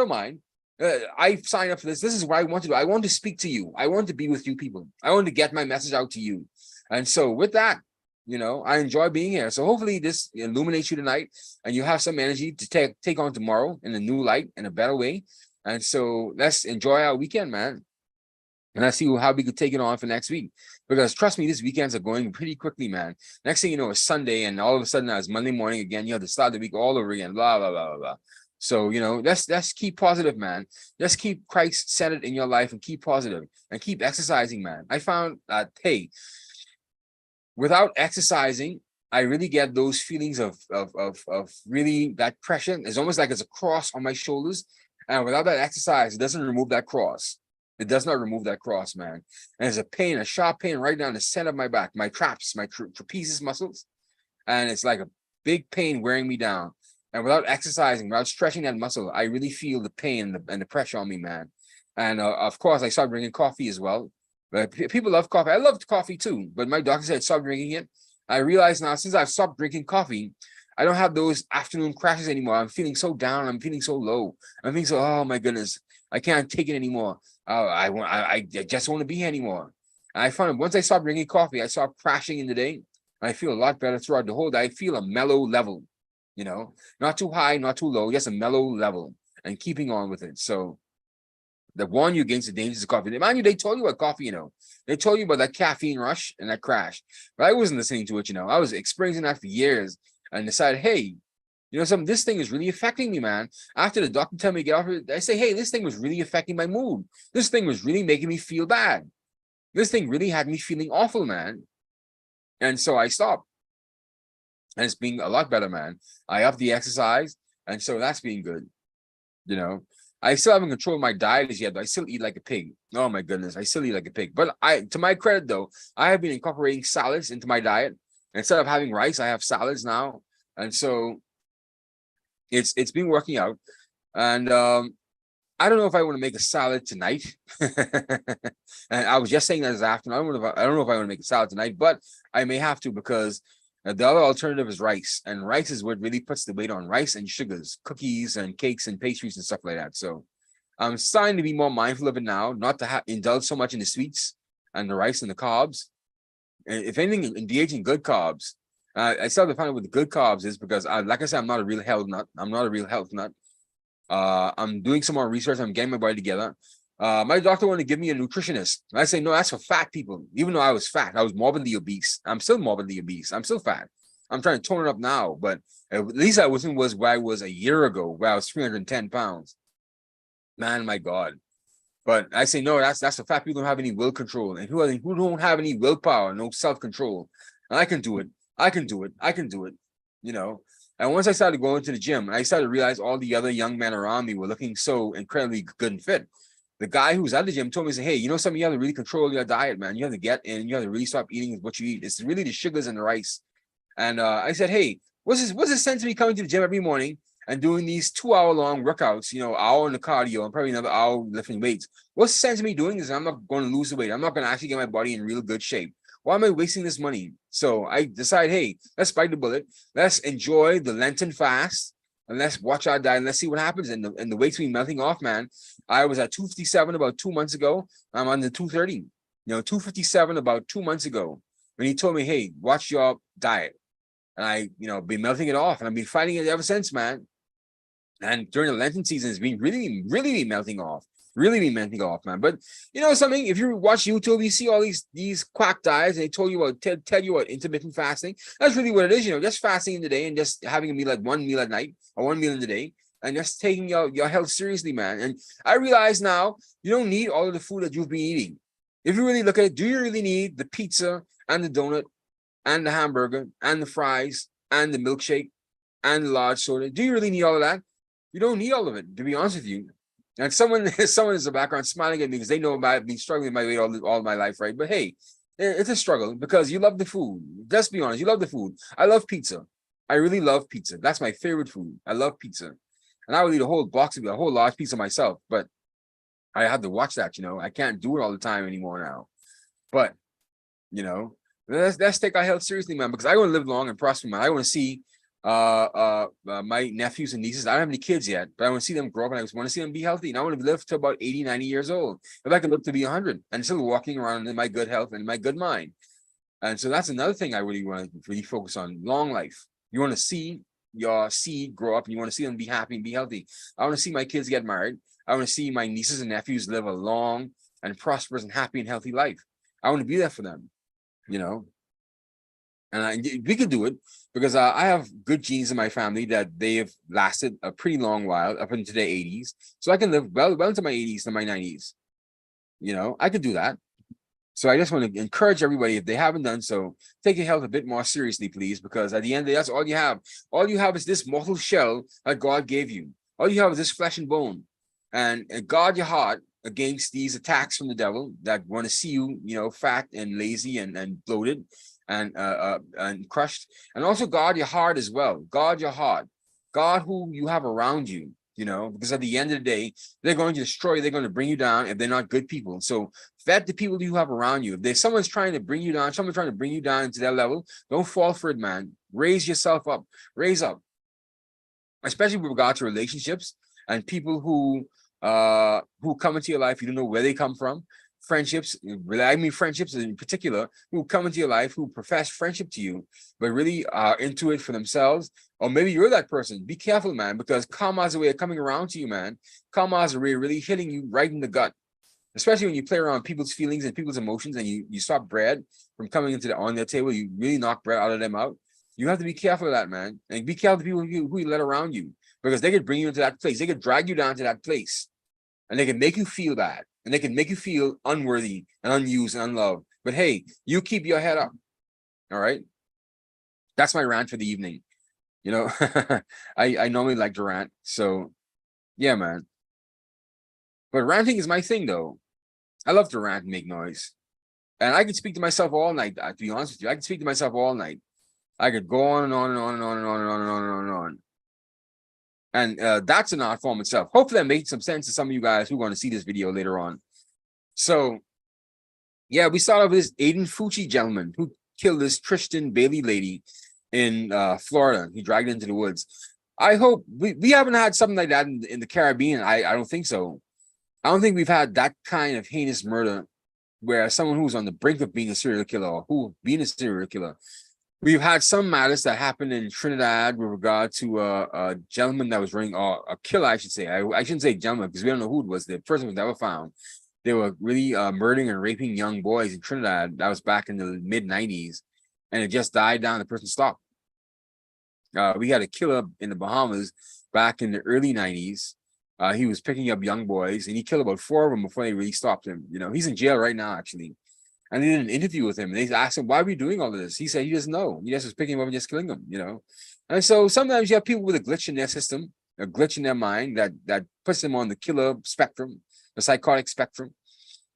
mind. I signed up for this. This is what I want to do. I want to speak to you. I want to be with you people. I want to get my message out to you. And so with that, you know, I enjoy being here. So hopefully this illuminates you tonight and you have some energy to take on tomorrow in a new light, in a better way. And so let's enjoy our weekend, man. And let's see how we could take it on for next week. Because trust me, these weekends are going pretty quickly, man. Next thing you know, it's Sunday, and all of a sudden it's Monday morning again. You have to start the week all over again, blah, blah, blah, blah, blah. So, you know, let's keep positive, man. Let's keep Christ centered in your life and keep positive and keep exercising, man. I found that, hey, without exercising, I really get those feelings of really that pressure. It's almost like it's a cross on my shoulders. And without that exercise, it doesn't remove that cross. It does not remove that cross, man. And there's a pain, a sharp pain right down the center of my back, my traps, my trapezius muscles. And it's like a big pain wearing me down. And without exercising, without stretching that muscle, I really feel the pain and the pressure on me, man. And of course, I started drinking coffee as well. But people love coffee. I loved coffee too, but my doctor said stop drinking it. I realize now, since I've stopped drinking coffee, I don't have those afternoon crashes anymore. I'm feeling so down. I'm feeling so low. I'm feeling so, oh my goodness, I can't take it anymore. I just want to be here anymore. And I found once I stopped drinking coffee, I stopped crashing in the day. I feel a lot better throughout the whole day. I feel a mellow level, you know, not too high, not too low, just a mellow level and keeping on with it. So they warn you against the dangers of coffee. Mind you, they told you about coffee, you know. They told you about that caffeine rush and that crash. But I wasn't listening to it, you know. I was experiencing that for years and decided, hey, you know, this thing is really affecting me, man. After the doctor told me to get off it, I say, hey, this thing was really affecting my mood. This thing was really making me feel bad. This thing really had me feeling awful, man. And so I stopped. And it's being a lot better, man. I upped the exercise. And so that's being good. You know, I still haven't controlled my diet as yet, but I still eat like a pig. Oh, my goodness. I still eat like a pig. But to my credit, though, I have been incorporating salads into my diet. Instead of having rice, I have salads now. And so it's been working out, and I don't know if I want to make a salad tonight. And I was just saying that this afternoon. I don't know if I want to make a salad tonight, but I may have to because the other alternative is rice, and rice is what really puts the weight on. Rice and sugars, cookies and cakes and pastries and stuff like that. So I'm starting to be more mindful of it now, not to indulge so much in the sweets and the rice and the carbs. And if anything, engage in good carbs. I started to find out what the good carbs is because, like I said, I'm not a real health nut. I'm doing some more research. I'm getting my body together. My doctor wanted to give me a nutritionist. I say, no, that's for fat people. Even though I was fat, I was morbidly obese. I'm still morbidly obese. I'm still fat. I'm trying to tone it up now, but at least I wasn't where I was a year ago, where I was 310 pounds. Man, my God. But I say, no, that's for fat people who don't have any will control and who don't have any willpower, no self-control. And I can do it. I can do it, you know. And once I started going to the gym, I started to realize all the other young men around me were looking so incredibly good and fit the guy who's at the gym told me, say, hey, you know something, you have to really control your diet, man. You have to get in, you have to really stop eating what you eat. It's really the sugars and the rice. And I said, hey, what's the sense of me coming to the gym every morning and doing these 2 hour long workouts, hour in the cardio and probably another hour lifting weights? What's the sense of me doing this? I'm not going to lose the weight. I'm not going to actually get my body in real good shape. Why am I wasting this money? So I decide, hey, let's bite the bullet. Let's enjoy the Lenten fast and let's watch our diet and let's see what happens. And the weight's been melting off, man. I was at 257 about 2 months ago. I'm on the 230, 257 about 2 months ago when he told me, hey, watch your diet. And I, been melting it off and I've been fighting it ever since, man. And during the Lenten season, it's been really, really melting off. Really been melting off, man. But something, if you watch YouTube, you see all these quack diets, and they told you tell you what intermittent fasting. That's really what it is, just fasting in the day and just having a meal at one meal at night or one meal in the day, and just taking your health seriously, man. And I realize now you don't need all of the food that you've been eating. If you really look at it, do you really need the pizza and the donut and the hamburger and the fries and the milkshake and the large soda? Do you really need all of that? You don't need all of it, to be honest with you. And someone is in the background smiling at me because they know about me struggling with my weight all my life, right? But hey, it's a struggle because you love the food. Let's be honest, you love the food. I love pizza. I really love pizza. That's my favorite food. I love pizza. And I would eat a whole large pizza myself, but I have to watch that, I can't do it all the time anymore now. But, let's take our health seriously, man, because I want to live long and prosper, man. I want to see my nephews and nieces. I don't have any kids yet, but I want to see them grow up and I just want to see them be healthy. And I want to live to about 80, 90 years old. If I can live to be 100 and still walking around in my good health and my good mind. And so that's another thing I really want to really focus on: long life. You want to see your seed grow up and you want to see them be happy and be healthy. I want to see my kids get married. I want to see my nieces and nephews live a long and prosperous and happy and healthy life. I want to be there for them, and we can do it because I have good genes in my family that they have lasted a pretty long while, up into their 80s. So I can live well into my 80s to my 90s. I could do that. So I just want to encourage everybody, if they haven't done so, take your health a bit more seriously, please, because at the end of the day, that's all you have. All you have is this mortal shell that God gave you. All you have is this flesh and bone. And guard your heart against these attacks from the devil that want to see you, fat and lazy and bloated and crushed. And also guard your heart as well. Guard your heart. Guard who you have around you, because at the end of the day, they're going to destroy you. They're going to bring you down if they're not good people. So vet the people you have around you. If there's someone's trying to bring you down, someone trying to bring you down into their level, don't fall for it, man. Raise yourself up. Raise up. Especially with regard to relationships and people who come into your life, you don't know where they come from. Friendships, friendships in particular, who come into your life, who profess friendship to you, but really are into it for themselves. Or maybe you're that person. Be careful, man, because karma is a way of coming around to you, man. Karma is a way of really hitting you right in the gut, especially when you play around with people's feelings and people's emotions and you stop bread from coming on their table. You really knock bread out of them out. You have to be careful of that, man. And be careful of people who you let around you, because they could bring you into that place. They could drag you down to that place. And they can make you feel bad. And they can make you feel unworthy and unused and unloved. But hey, you keep your head up. All right? That's my rant for the evening. I normally like to rant. So, yeah, man. But ranting is my thing, though. I love to rant and make noise. And I can speak to myself all night, to be honest with you. I can speak to myself all night. I could go on and on and on and on and on and on and on and on and on. And that's an art form itself. Hopefully that made some sense to some of you guys who are going to see this video later on. So, yeah, we start off with this Aiden Fucci gentleman who killed this Tristan Bailey lady in Florida. He dragged her into the woods. I hope we haven't had something like that in the Caribbean. I don't think so. I don't think we've had that kind of heinous murder where someone who's on the brink of being a serial killer or who being a serial killer. We've had some matters that happened in Trinidad with regard to a gentleman that was running, or a killer, I should say. I shouldn't say gentleman because we don't know who it was. The person was never found. They were really murdering and raping young boys in Trinidad. That was back in the mid-90s. And it just died down. The person stopped. We had a killer in the Bahamas back in the early 90s. He was picking up young boys, and he killed about 4 of them before they really stopped him. He's in jail right now, actually. And they did an interview with him, and they asked him, why are we doing all of this? He said he doesn't know. He just was picking him up and just killing them, And so sometimes you have people with a glitch in their system, a glitch in their mind that puts them on the killer spectrum. the psychotic spectrum.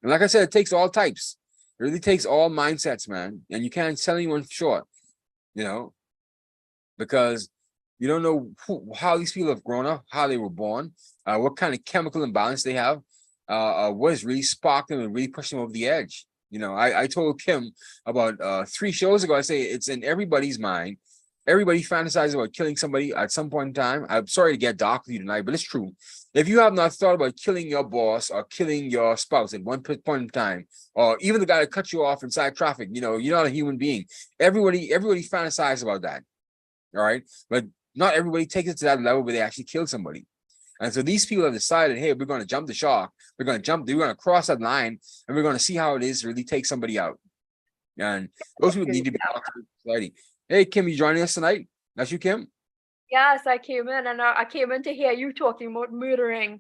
And like I said, it takes all types. It really takes all mindsets, man. And you can't sell anyone short, you know, because you don't know how these people have grown up, how they were born, what kind of chemical imbalance they have, what has really sparked them and really pushed them over the edge. You know, I told Kim about 3 shows ago, I say it's in everybody's mind. Everybody fantasizes about killing somebody at some point in time. I'm sorry to get dark with you tonight, but it's true. If you have not thought about killing your boss or killing your spouse at one point in time, or even the guy that cut you off inside traffic, you know, you're not a human being. Everybody fantasizes about that. All right. But not everybody takes it to that level where they actually kill somebody. And so these people have decided, hey, we're going to jump the shark. We're going to cross that line, and we're going to see how it is to really take somebody out. And those people need to be talked to in society. Hey, Kim, you joining us tonight? That's you, Kim? Yes, I came in and I came in to hear you talking about murdering.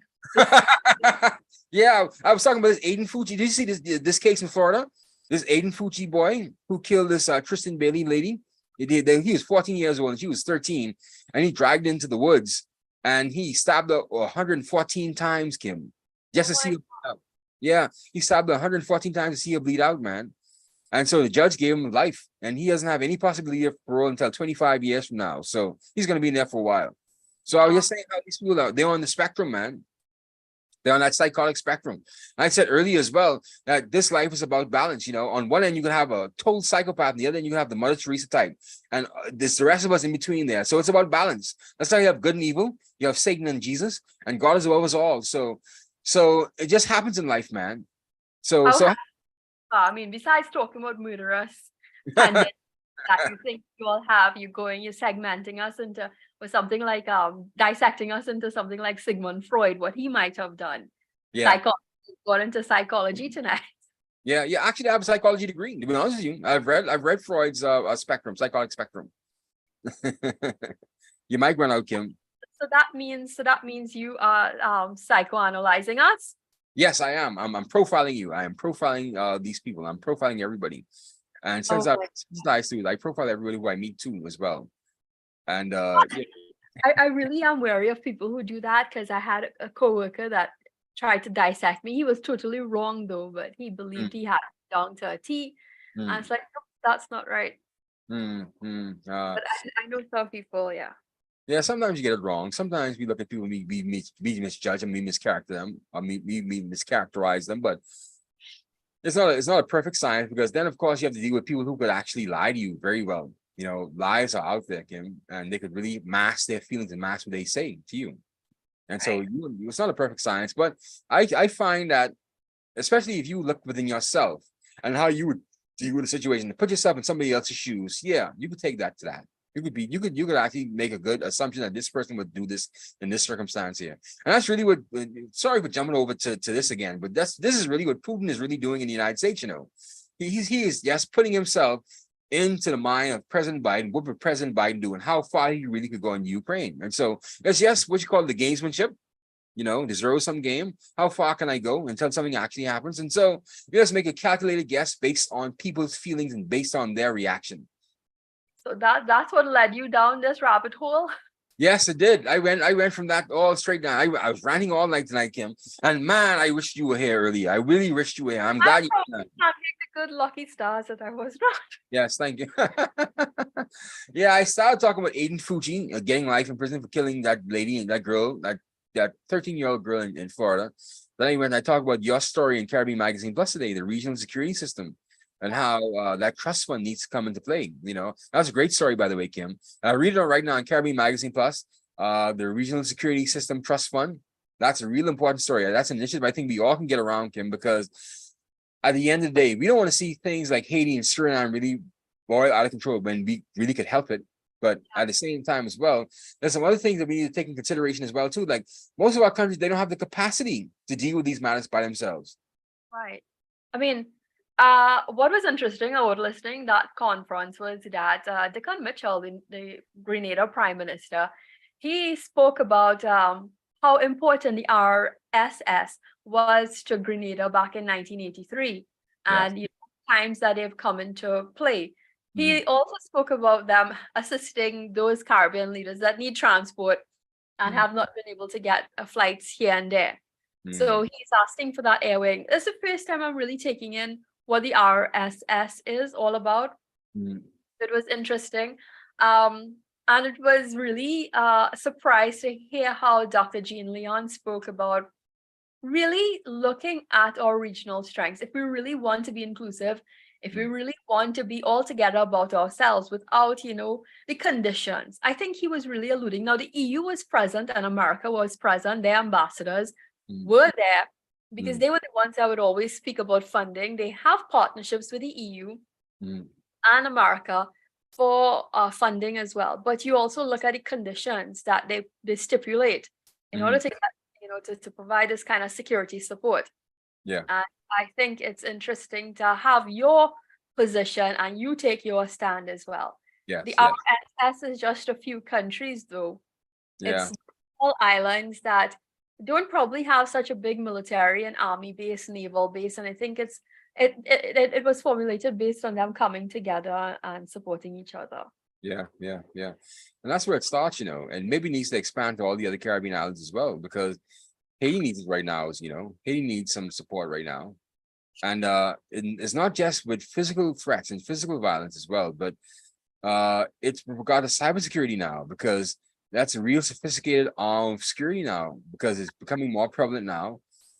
Yeah, I was talking about this Aiden Fucci. Did you see this case in Florida? This Aiden Fucci boy who killed this Tristan Bailey lady. He was 14 years old and she was 13, and he dragged into the woods and he stabbed her 114 times, Kim, just to see her bleed out. Yeah, he stabbed her 114 times to see her bleed out, man. And so the judge gave him life, and he doesn't have any possibility of parole until 25 years from now. So he's going to be in there for a while. So I was just saying how these people are, they're on the spectrum, man. They're on that psychotic spectrum. I said earlier as well that this life is about balance. You know, on one end, you can have a total psychopath, and the other end, you can have the Mother Teresa type. And there's the rest of us in between there. So it's about balance. That's how you have good and evil. You have Satan and Jesus, and God is above us all. So it just happens in life, man. I mean, besides talking about murderers, and then that you think you're segmenting us into or something like dissecting us into something like Sigmund Freud, what he might have done. Yeah. Got into psychology tonight. Yeah. Actually, I have a psychology degree. To be honest with you, I've read Freud's psychotic spectrum. You might run out, Kim. So that means you are psychoanalyzing us. Yes, I am. I'm profiling you. I am profiling these people. I'm profiling everybody. And since I profile everybody who I meet too as well. And I really am wary of people who do that, because I had a coworker that tried to dissect me. He was totally wrong though, but he believed he had it down to a T. And it's like, no, that's not right. But I know some people, yeah. Yeah, sometimes you get it wrong. Sometimes we look at people, we misjudge them, we mischaracter them, or we mischaracterize them. But it's not a perfect science, because then of course you have to deal with people who could actually lie to you very well. You know, lies are out there, Kim, and they could really mask their feelings and mask what they say to you. And so it's not a perfect science, but I find that, especially if you look within yourself and how you would deal with a situation, to put yourself in somebody else's shoes, yeah, you could take that to that. You could actually make a good assumption that this person would do this in this circumstance here. And that's really what, sorry for jumping over to this again, but this is really what Putin is really doing in the United States. You know, he is yes, putting himself into the mind of President Biden. What would President Biden do, and how far he really could go in Ukraine? And so it's just what you call the gamesmanship. You know, the zero-sum game. How far can I go until something actually happens? And so you just make a calculated guess based on people's feelings and based on their reaction. So that's what led you down this rabbit hole. Yes, it did. I went from that all straight down. I was ranting all night tonight, Kim. And man, I wished you were here earlier. I really wished you were here. I'm glad you can't make the good lucky stars that I was not. Yes, thank you. Yeah, I started talking about Aiden Fucci getting life in prison for killing that lady and that girl, that 13-year-old girl in Florida. Then I talked about your story in Caribbean Magazine Plus today, the regional security system, and how that trust fund needs to come into play. You know, that was a great story, by the way, Kim. Read it right now in Caribbean Magazine Plus, the regional security system trust fund. That's a real important story. That's an initiative I think we all can get around, Kim, because at the end of the day, we don't want to see things like Haiti and Suriname really boil out of control when we really could help it. But at the same time as well, there's some other things that we need to take in consideration as well, too. Like most of our countries, they don't have the capacity to deal with these matters by themselves. Right. I mean, what was interesting about listening that conference was that Dickon Mitchell, the Grenada Prime Minister, he spoke about how important the RSS was to Grenada back in 1983 and times that they've come into play. He also spoke about them assisting those Caribbean leaders that need transport and have not been able to get flights here and there. So Mm, he's asking for that air wing. It's the first time I'm really taking in what the RSS is all about. mm, It was interesting. Um, and it was really a surprise to hear how Dr. Jean Leon spoke about really looking at our regional strengths. If we really want to be inclusive, if we mm, really want to be all together about ourselves without, the conditions, I think he was really alluding. Now, the EU was present and America was present, their ambassadors mm, were there because mm, they were the ones that would always speak about funding. They have partnerships with the EU mm, and America for funding as well. But you also look at the conditions that they stipulate in order mm. to get, to provide this kind of security support. Yeah. And I think it's interesting to have your position and you take your stand as well. The Yes. Yes. RSS is just a few countries, though. Yeah. It's small islands that don't probably have such a big military and army base, naval base, and I think it was formulated based on them coming together and supporting each other. Yeah. Yeah. Yeah. And that's where it starts, and maybe needs to expand to all the other Caribbean islands as well, because Haiti needs it right now. Haiti needs some support right now. And it's not just with physical threats and physical violence as well, but it's with regard to cybersecurity now, because that's a real sophisticated arm of security now, because it's becoming more prevalent now.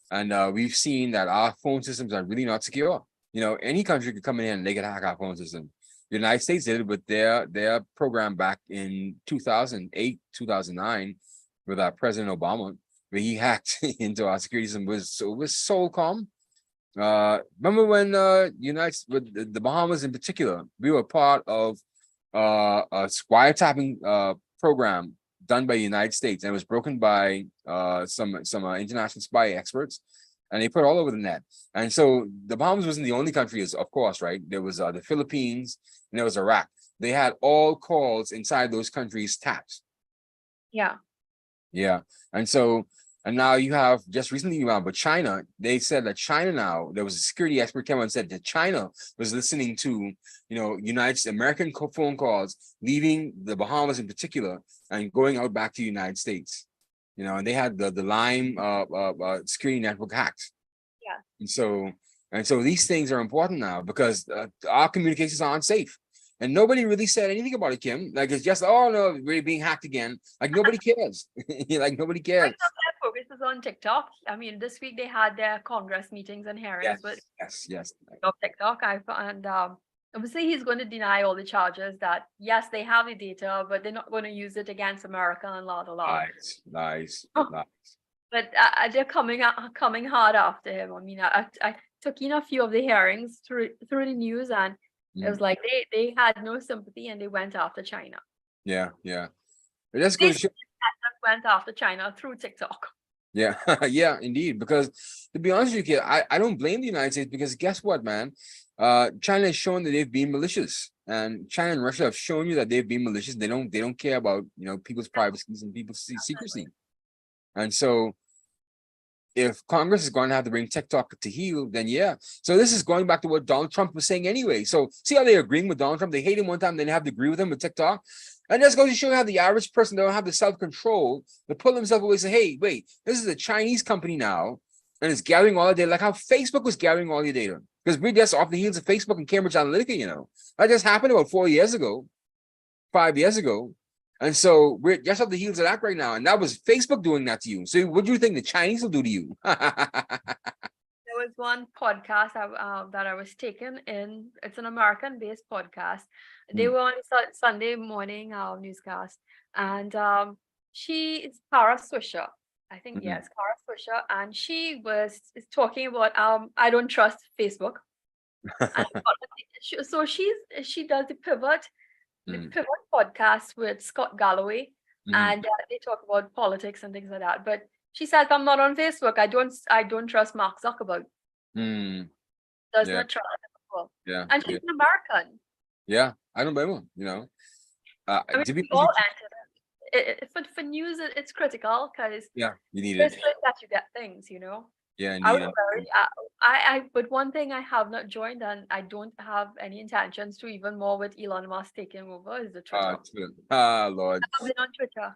And we've seen that our phone systems are really not secure. Any country could come in and they could hack our phone system. The United States did it with their program back in 2008, 2009, with our President Obama, where he hacked into our security system. It was so calm. Remember when with the Bahamas in particular, we were part of a wiretapping program done by the United States, and it was broken by some international spy experts, and they put it all over the net. And so the Bahamas wasn't the only country, of course, right? There was the Philippines and there was Iraq. They had all calls inside those countries tapped. Yeah. Yeah. And so, and now you have just recently but China, they said that China now, there was a security expert came out and said that China was listening to, American phone calls, leaving the Bahamas in particular and going out back to the United States. And they had the Lime security network hacked. Yeah. And so these things are important now because our communications aren't safe. And nobody really said anything about it, Kim. Like, it's just, oh no, we're being hacked again. Like, nobody cares. Like, nobody cares. Right now, their focus is on TikTok. I mean, this week they had their Congress meetings and hearings with Yes. TikTok. And obviously he's going to deny all the charges that yes, they have the data, but they're not going to use it against America and la la la. Lies. But they're coming hard after him. I mean, I took in a few of the hearings through the news, and it was like they had no sympathy and they went after China. Yeah. But that's They good. went after China through TikTok. Yeah, yeah, indeed. Because to be honest with you, kid, I don't blame the United States, because guess what, man? China has shown that they've been malicious, and China and Russia have shown you that they've been malicious. They don't care about people's privacy and people's secrecy. And so if Congress is going to have to bring TikTok to heel, then yeah. So this is going back to what Donald Trump was saying anyway. So see how they're agreeing with Donald Trump? They hate him one time, then they have to agree with him with TikTok. And that's going to show you how the average person don't have the self-control to pull themselves away and say, hey, wait, this is a Chinese company now, and it's gathering all the data, like how Facebook was gathering all your data. Because we're just off the heels of Facebook and Cambridge Analytica, That just happened about 4 years ago, 5 years ago. And so we're just off the heels of that right now. And that was Facebook doing that to you. So what do you think the Chinese will do to you? There was one podcast that I was taken in. It's an American-based podcast. They were on Sunday morning newscast, and she is Kara Swisher. I think yes, Kara Swisher, and she was talking about I don't trust Facebook. And so she does the Pivot podcast with Scott Galloway, and they talk about politics and things like that. But she says, I'm not on Facebook. I don't trust Mark Zuckerberg. Does Yeah, not trust him at all. yeah, And she's an American. yeah. I don't blame him. I mean, To be we all enter it. For news, it's critical because yeah, you need there's it. ways that you get things, Yeah, I was indeed. very, but one thing I have not joined and I don't have any intentions to, even more with Elon Musk taking over, is the Twitter. Lord. I've been on Twitter.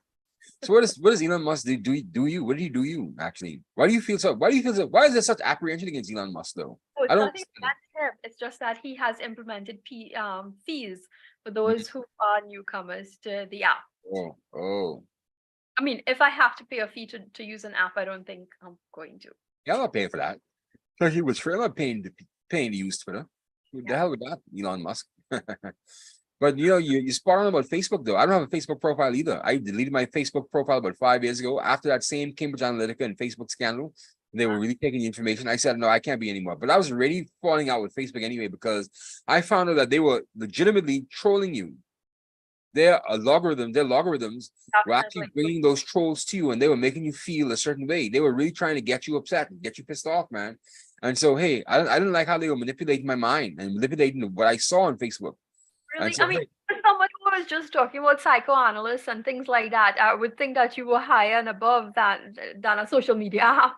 So what does Elon Musk do you? What did he do you actually? Why do you feel so? Why do you feel so? Why is there such apprehension against Elon Musk though? Oh, I it's don't nothing understand. against him. It's just that he has implemented fees for Mhm. those who are newcomers to the app. Oh, oh, I mean, if I have to pay a fee to use an app, I don't think I'm going to. yeah, I'm not paying for that. Especially with Twitter, I'm not paying to use Twitter. Who the Yeah. hell with that, Elon Musk? But you spot on about Facebook though. I don't have a Facebook profile either. I deleted my Facebook profile about 5 years ago after that same Cambridge Analytica and Facebook scandal. They were really taking the information. I said, no, I can't be anymore. But I was already falling out with Facebook anyway because I found out that they were legitimately trolling you. Their logarithms were actually Definitely. bringing those trolls to you and they were making you feel a certain way. They were really trying to get you upset and get you pissed off, man. And so, hey, I didn't like how they were manipulating my mind and manipulating what I saw on Facebook. And Really, so, I mean, hey, for someone who was just talking about psychoanalysts and things like that, I would think that you were higher and above than a social media app.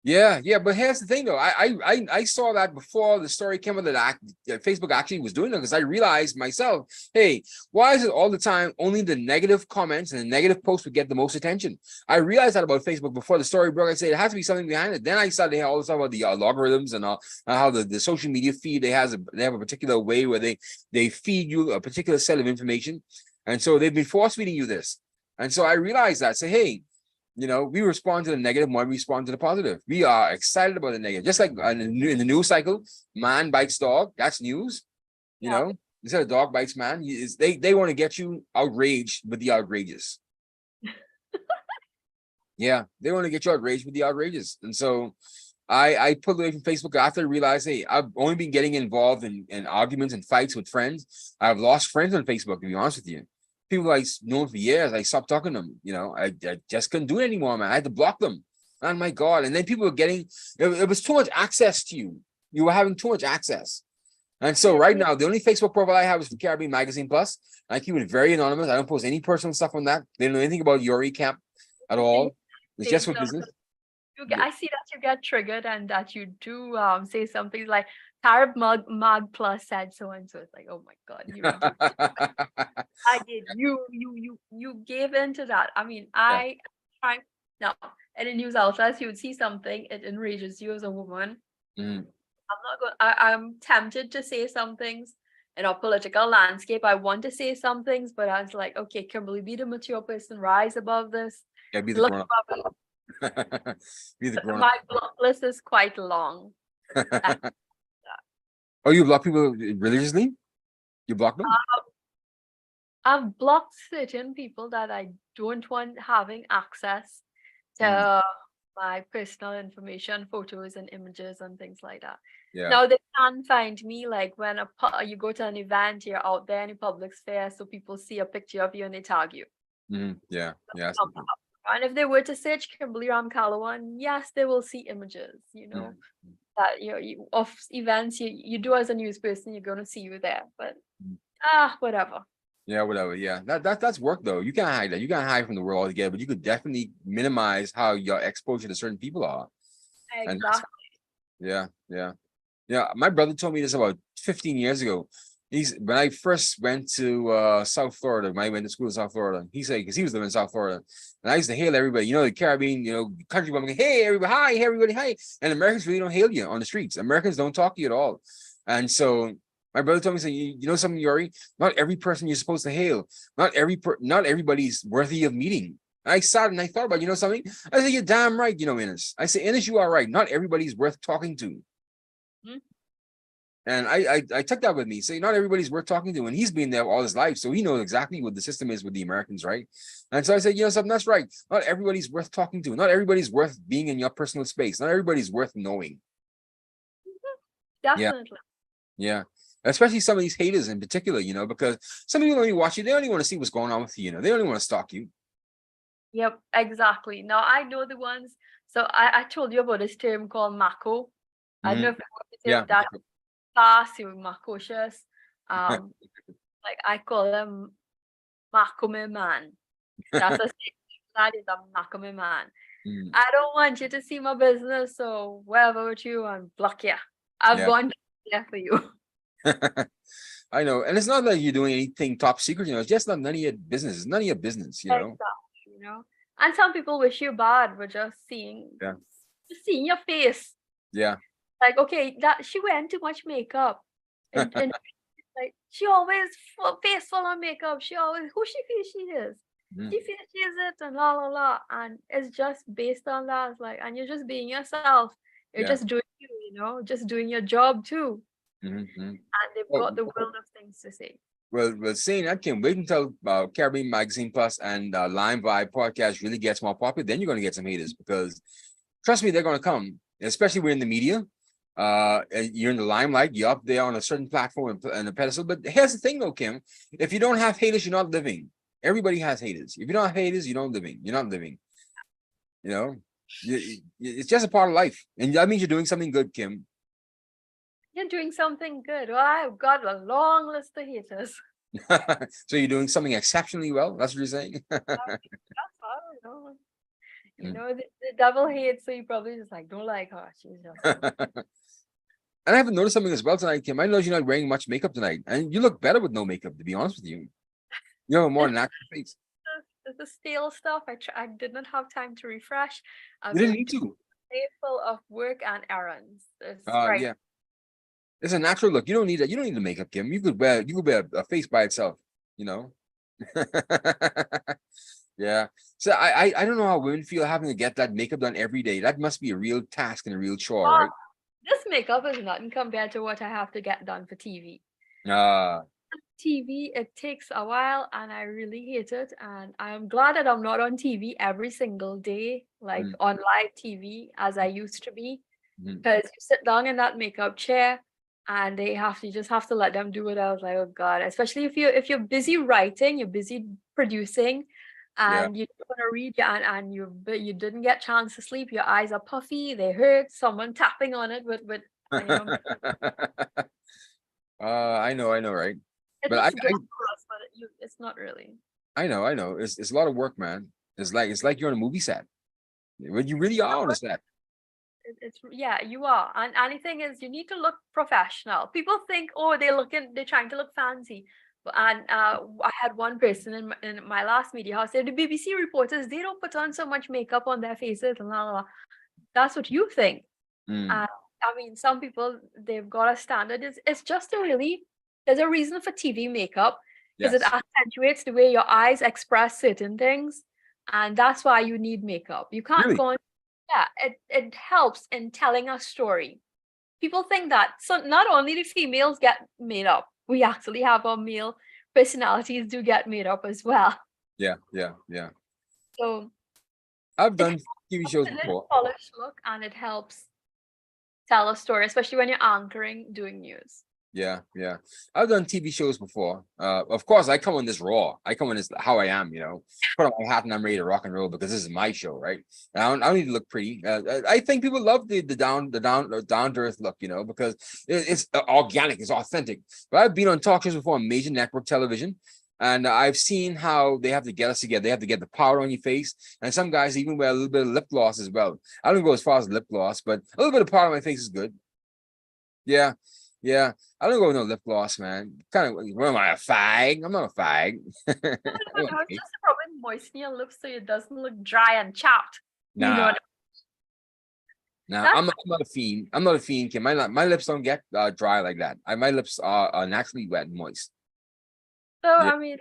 yeah, but here's the thing though. I saw that before the story came out that Facebook actually was doing it because I realized myself, hey, why is it all the time only the negative comments and the negative posts would get the most attention? I realized that about Facebook before the story broke. I said it has to be something behind it. Then I started to hear all this stuff about the logarithms and how the social media feed they have a particular way where they feed you a particular set of information, and so they've been force feeding you this. And so I realized that. Say, hey, we respond to the negative more we respond to the positive. We are excited about the negative. Just like in the news cycle, man bites dog, that's news. You Yeah. know, instead of dog bites man, they want to get you outraged with the outrageous. Yeah, they want to get you outraged with the outrageous. And so I pulled away from Facebook after I realized, hey, I've only been getting involved in arguments and fights with friends. I've lost friends on Facebook, to be honest with you. People I've known for years, I stopped talking to them. I just couldn't do it anymore, man. I had to block them. Oh my God. And then people were it was too much access to you. You were having too much access. And so Yeah. right now, the only Facebook profile I have is for Caribbean Magazine Plus. I keep it very anonymous. I don't post any personal stuff on that. They don't know anything about Yuri Camp at See, all. It's just see, for so business. I see that you get triggered and that you do say something like Carib Mag Plus said so and so. It's like, oh my God, you did. I did. You gave in to that. I mean, Yeah. I try now in the news outlets, you would see something, it enrages you as a woman. Mhm. I'm not going. I'm tempted to say some things in our political landscape. I want to say some things, but I was like, okay, Kimberly, be the mature person, rise above this, Yeah, be the look grown above it. up. Be the grown My block list is quite long. Uh, up. Oh, you block people religiously? You block them? I've blocked certain people that I don't want having access Mm, to my personal information, photos and images and things like that. yeah. Now they can find me like when you go to an event, you're out there in the public sphere, so people see a picture of you and they tag you. Yeah. Yeah. That's Um, the thing. And if they were to search Kimberly Ram Kalawan, yes, they will see images, Mm, that of events you do as a news person, you're gonna see you there. But mm. whatever. Yeah, whatever. Yeah. That's work though. You can't hide that. You can't hide from the world altogether, but you could definitely minimize how your exposure to certain people are. And that's Exactly. yeah, yeah. Yeah, my brother told me this about 15 years ago. He's when I first went to South Florida, when I went to school in South Florida, he said because he was living in South Florida, and I used to hail everybody, the Caribbean, country women, hey everybody, hi, hey everybody, hi. And Americans really don't hail you on the streets. Americans don't talk to you at all. And so my brother told me, say, you know something, Yuri? Not every person you're supposed to hail, not everybody's worthy of meeting. I sat and I thought about, something. I said, you're damn right, Innes. I said, Innes, you are right. Not everybody's worth talking to. Mhm. And I took that with me. Say not everybody's worth talking to, and he's been there all his life, so he knows exactly what the system is with the Americans, right? And so I said, something that's right. Not everybody's worth talking to. Not everybody's worth being in your personal space. Not everybody's worth knowing. Yeah, Definitely. yeah. Especially some of these haters in particular, because some people only watch you. They only want to see what's going on with you. They only want to stalk you. Yep, exactly. Now I know the ones. So I told you about this term called Mako. I don't know Mhm. if you know the Yeah. term that classy with Makocious. Um, like I call them Makome man. That's a statement that is a Makome man. Mm, I don't want you to see my business, so whatever with you and block you. I've yeah. gone there for you. I know. And it's not that you're doing anything top secret, it's just not none of your business. It's none of your business. Exactly. you know. And some people wish you bad for Yeah. just seeing your face. Yeah. Like, okay, that she wearing too much makeup. And like she always face full of makeup. She always who she feels she is. Mhm. She feels she is it and la la la. And it's just based on that. It's like, and you're just being yourself. You're Yeah. just doing you, just doing your job too. Mm-hmm. And they've Oh, got the world of things to say. well, seeing I can't wait until Caribbean Magazine Plus and Lime Vibe podcast really gets more popular. Then you're going to get some haters because trust me, they're going to come, especially when in the media. And you're in the limelight, you're up there on a certain platform and a pedestal. But here's the thing, though, Kim: if you don't have haters, you're not living. Everybody has haters. If you don't have haters, you don't living. You're not living. You know, it's just a part of life, and that means you're doing something good, Kim. You're doing something good. Well, I've got a long list of haters. So you're doing something exceptionally well. That's what you're saying. That's all, Mm. the devil hates, so you probably just like don't like her. She's just And I haven't noticed something as well tonight, Kim. I know you're not wearing much makeup tonight, and you look better with no makeup. To be honest with you, you have a more it's natural face. the stale stuff. I did not have time to refresh. You I've didn't been need to. day full of work and errands. It's right. Yeah, it's a natural look. You don't need that. You don't need the makeup, Kim. You could wear a face by itself. You know. Yeah. So I don't know how women feel having to get that makeup done every day. That must be a real task and a real chore, Uh, right? this makeup is nothing compared to what I have to get done for TV. Uh TV, it takes a while and I really hate it. And I'm glad that I'm not on TV every single day, like mm, on live TV as I used to be. mm, Because you sit down in that makeup chair and you just have to let them do it. I was like, oh God, especially if you're busy writing, you're busy producing, yeah. and you're gonna read and you didn't get chance to sleep, your eyes are puffy, they hurt, someone tapping on it with you know, I know, right? it But I, looks glamorous, but it's not really. I know. It's a lot of work, man. It's like you're on a movie set. But you really are on a set. It's yeah, you are. And the thing is, you need to look professional. People think, oh, they're trying to look fancy. And I had one person in my last media house said the BBC reporters they don't put on so much makeup on their faces and blah, blah, blah. That's what you think. Mm, I mean, some people they've got a standard. It's just a really there's a reason for TV makeup because it yes. accentuates the way your eyes express certain things, and that's why you need makeup. You can't Really? go on. Yeah, it helps in telling a story. People think that so not only the females get made up, we actually have our male personalities do get made up as well. Yeah, yeah, yeah. So I've it done TV shows helps a before. polished look and it helps tell a story, especially when you're anchoring doing news. Yeah, yeah. I've done TV shows before. Of course, I come on this raw. I come on this how I am, Put on my hat and I'm ready to rock and roll because this is my show, right? And I don't need to look pretty. I think people love the down to earth look, because it's organic, it's authentic. But I've been on talk shows before on major network television, and I've seen how they have to get us together. They have to get the powder on your face, and some guys even wear a little bit of lip gloss as well. I don't go as far as lip gloss, but a little bit of powder on my face is good. Yeah. Yeah, I don't go with no lip gloss, man. Kind of, what am I, a fag? I'm not a fag. I'm No, it's okay. just probably moisten your lips so it doesn't look dry and chapped. You know, Nah, nah, that's I'm not a fiend. I'm not a fiend, Kim. My lips don't get dry like that. My lips are naturally wet and moist. so. Yeah. I mean,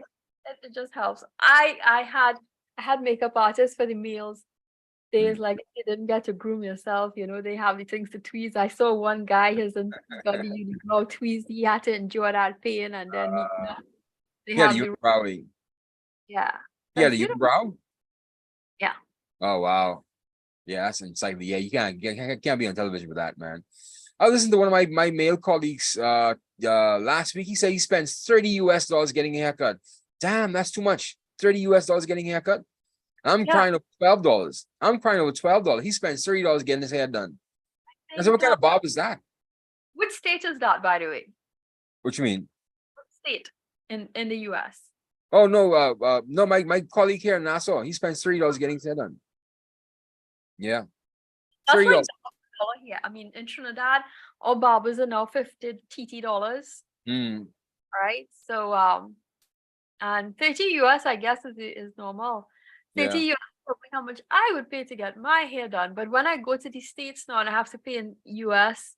it just helps. I had makeup artists for the males. Days Mm. like you didn't get to groom yourself, they have the things to tweeze. I saw one guy, his got the unibrow tweezed. He had to endure that pain, and then they Yeah, the have the unibrow. yeah, Yeah, the because unibrow. yeah, Oh wow. Yeah, that's insightful. Yeah, you can't be on television with that, man. I listened to one of my male colleagues last week. He said he spends $30 getting a haircut. Damn, that's too much. $30 getting a haircut. I'm yeah. crying over $12. I'm crying over $12. He spends $30 getting his hair done. I I said, think what kind of bob is that? which state is that, by the way? What you mean? What state in the U.S.? Oh no, no, my colleague here in Nassau, he spends $30 getting his hair done. Yeah, That's thirty like dollars. $dollar here. I mean, in Trinidad, our barbers are now $50 TT, Mm, right? So and 30 US, I guess, is normal. say to Yeah. you how much I would pay to get my hair done. But when I go to the States now and I have to pay in US,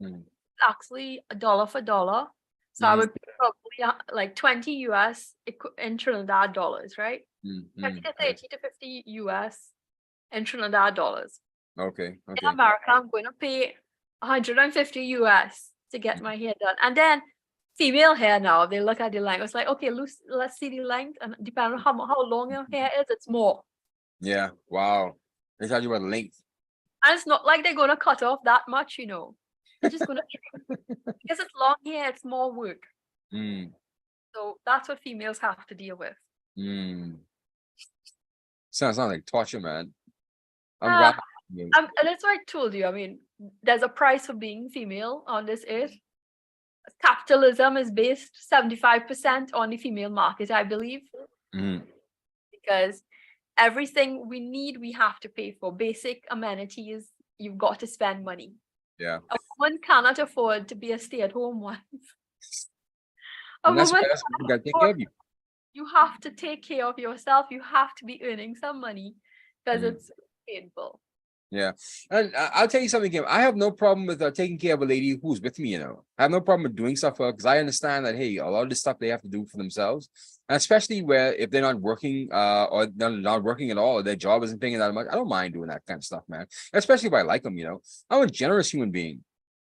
Mm, actually a dollar for dollar. So I mm, would pay probably like 20 US in Trinidad dollars, right? 20 to yeah. 30 to 50 US in Trinidad dollars. Okay. In Okay. America, I'm going to pay 150 US to get Mm, my hair done. And then female hair now, they look at the length. It's like, okay, let's see the length. And depending on how long your hair is, it's more. yeah. Wow. They tell you about length. And it's not like they're going to cut off that much, you know. They're just going to, because it's long hair, it's more work. Mm, So that's what females have to deal with. mm. Sounds like torture, man. I'm Uh, glad. Yeah. and that's why I told you. I mean, there's a price for being female on this earth. Capitalism is based 75% on the female market, I believe, Mm, because everything we need, we have to pay for. Basic amenities, you've got to spend money. yeah. A woman cannot afford to be a stay-at-home wife. A And woman that's what we cannot gotta take care afford, of you. you have to take care of yourself. You have to be earning some money because Mm. it's painful. Yeah, and I'll tell you something, Kim. I have no problem with taking care of a lady who's with me. I have no problem with doing stuff for her because I understand that hey, a lot of this stuff they have to do for themselves, and especially where if they're not working, or they're not working at all, or their job isn't paying that much. I don't mind doing that kind of stuff, man. Especially if I like them. I'm a generous human being.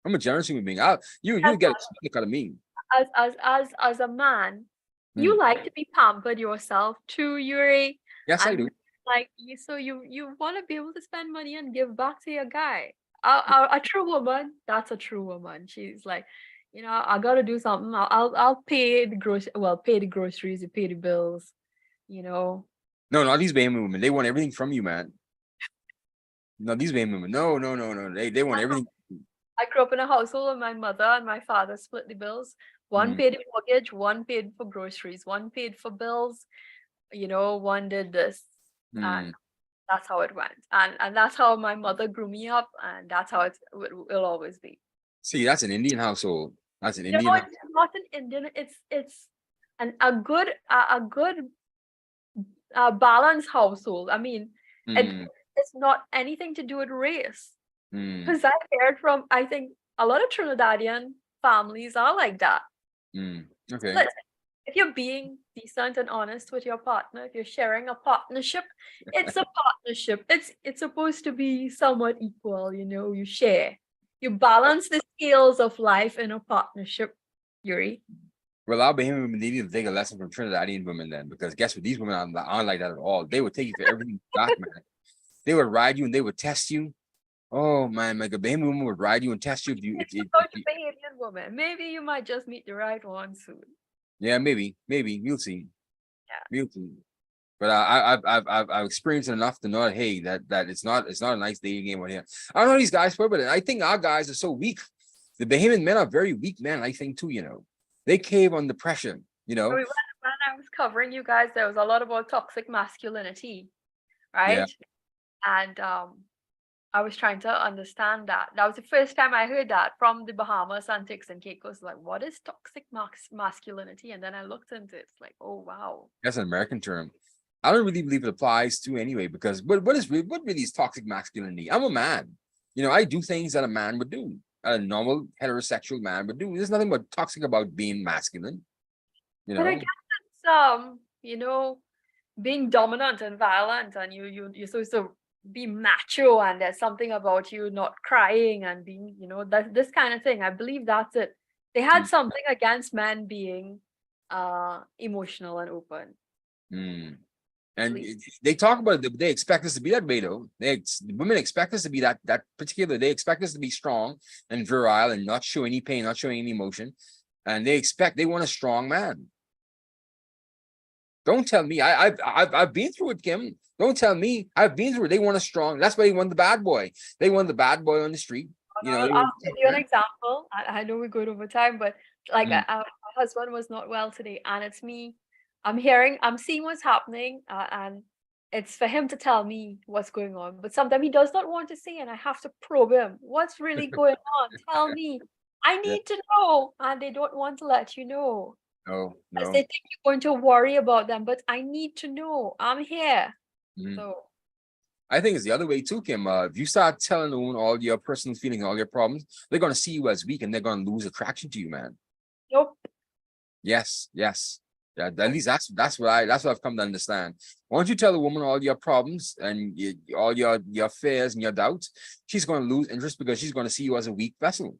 I'm a generous human being. You As get a kick out of me. as a man, you Mm. like to be pampered yourself too, Yuri. Yes, I And do. like you want to be able to spend money and give back to your guy. A true woman, that's a true woman. She's like, I gotta do something. I'll pay pay the groceries, you pay the bills, you know. No, not these baby women. They want everything from you, man. No, these baby women. No, no, no, no. They want everything. I grew up in a household where my mother and my father split the bills. One Mm, paid the mortgage, one paid for groceries, one paid for bills, one did this. And mm. that's how it went. And that's how my mother grew me up, and that's how will always be. See, that's an Indian household. That's an No, Indian house. it's not an Indian, it's a good balanced household. I mean, it Mm, it's not anything to do with race. mm, Because I heard from, I think, a lot of Trinidadian families are like that. mm. Okay. Listen, if you're being decent and honest with your partner, if you're sharing a partnership, it's a partnership. It's supposed to be somewhat equal, you share. You balance the scales of life in a partnership, Yuri. Well, our Bahamian women they need to take a lesson from Trinidadian women then, because guess what? These women aren't like that at all. They would take you for everything you got, man. They would ride you and they would test you. Oh man, like a Bahamian woman would ride you and test you It's about the Bahamian woman. Maybe you might just meet the right one soon. yeah, maybe we'll see. Yeah. We'll see. But I've experienced enough to know that hey, that it's not a nice dating game out here. I don't know how these guys play, but I think our guys are so weak. The Bahamian men are very weak men, I think too, They cave under pressure, I mean, when I was covering you guys, there was a lot about toxic masculinity, Yeah. right? And I was trying to understand that. That was the first time I heard that from the Bahamas, Antiques, and Caicos. Like, what is toxic masculinity? And then I looked into it. It's like, oh wow. That's an American term. I don't really believe it applies to anyway, because what really is toxic masculinity? I'm a man. I do things that a man would do. A normal heterosexual man would do. There's nothing but toxic about being masculine, you But I know. guess it's being dominant and violent, and you're supposed to be macho, and there's something about you not crying and being, that this kind of thing. I believe that's it. They had Mm, something against men being emotional and open. mm. I And believe. they talk about it, but they expect us to be that way though. Women expect us to be that particular. They expect us to be strong and virile and not show any pain, not showing any emotion. And they want a strong man. Don't tell me. I've been through it, Kim. Don't tell me. I've been through it. They want a strong. That's why they want the bad boy. They want the bad boy on the street. I'll They want give you an example. I know we're good over time, but like Mm, my husband was not well today, and it's me. I'm seeing what's happening, and it's for him to tell me what's going on. But sometimes he does not want to say, and I have to probe him. What's really going on? Tell me. I yeah. need to know, and they don't want to let you know. No, As no. they think you're going to worry about them, but I need to know. I'm here. Mhm. So I think it's the other way too, Kim. If you start telling a woman all your personal feelings, all your problems, they're gonna see you as weak, and they're gonna lose attraction to you, man. nope. Yes, yes. Yeah, at least that's what I've come to understand. Once you tell a woman all your problems and all your fears and your doubts, she's going to lose interest because she's going to see you as a weak vessel.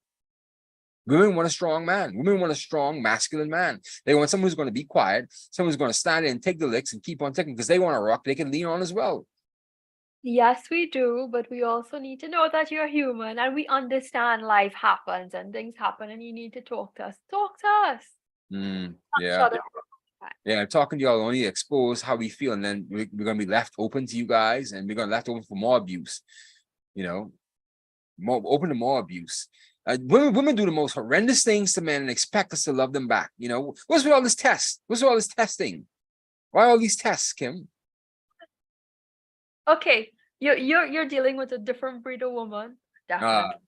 Women want a strong man. Women want a strong, masculine man. They want someone who's going to be quiet, someone who's going to stand in and take the licks and keep on taking because they want a rock they can lean on as well. Yes, we do, but we also need to know that you're human and we understand life happens and things happen and you need to talk to us. Talk to us. Yeah. Shut up. Yeah, talking to y'all only expose how we feel, and then we're gonna be left open to you guys, and we're gonna left open for more abuse. You know, more open to more abuse. Women do the most horrendous things to men and expect us to love them back. You know, what's with all this test? What's with all this testing? Why all these tests, Kim? Okay, you're dealing with a different breed of woman. Uh, Definitely.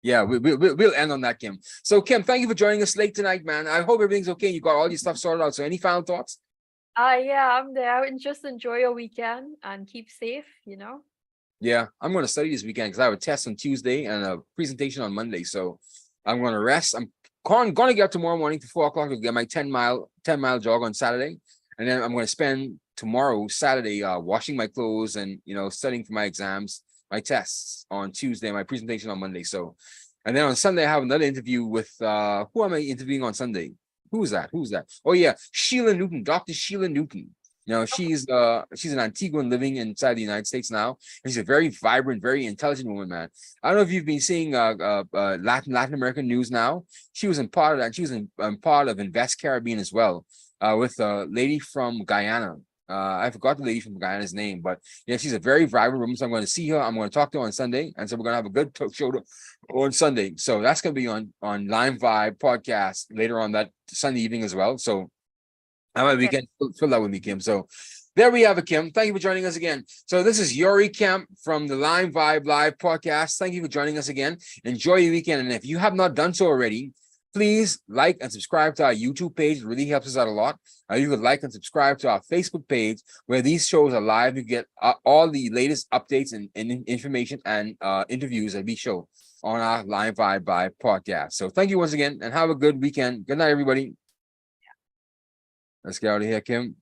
yeah, we'll end on that, Kim. So, Kim, thank you for joining us late tonight, man. I hope everything's okay. You got all your stuff sorted out. So, any final thoughts? Yeah, I'm there. And just enjoy your weekend and keep safe, you know. Yeah, I'm going to study this weekend because I have a test on Tuesday and a presentation on Monday. So I'm going to rest. I'm going to get up tomorrow morning to 4 o'clock to get my 10-mile jog on Saturday. And then I'm going to spend tomorrow, Saturday, washing my clothes and, studying for my exams, my tests on Tuesday, my presentation on Monday. So, and then on Sunday, I have another interview with, who am I interviewing on Sunday? Who's that? Oh yeah, Sheila Newton, Dr. Sheila Newton. She's an Antiguan living inside the United States now. And she's a very vibrant, very intelligent woman, man. I don't know if you've been seeing Latin American news now. She was in part of that. She was in part of Invest Caribbean as well, with a lady from Guyana. I forgot the lady from Guyana's name, but yeah, she's a very vibrant woman. So I'm going to see her. I'm going to talk to her on Sunday, and so we're going to have a good talk show on Sunday. So that's going to be on LimeVibe podcast later on that Sunday evening as well. So I might be getting filled out with me, Kim. So there we have it, Kim. Thank you for joining us again. So this is Yuri Kemp from the LimeVibe Live podcast. Thank you for joining us again. Enjoy your weekend. And if you have not done so already, please like and subscribe to our YouTube page. It really helps us out a lot. You could like and subscribe to our Facebook page where these shows are live. You get all the latest updates and information and interviews that we show on our LimeVibe Live podcast. So thank you once again and have a good weekend. Good night, everybody. Let's get out of here, Kim.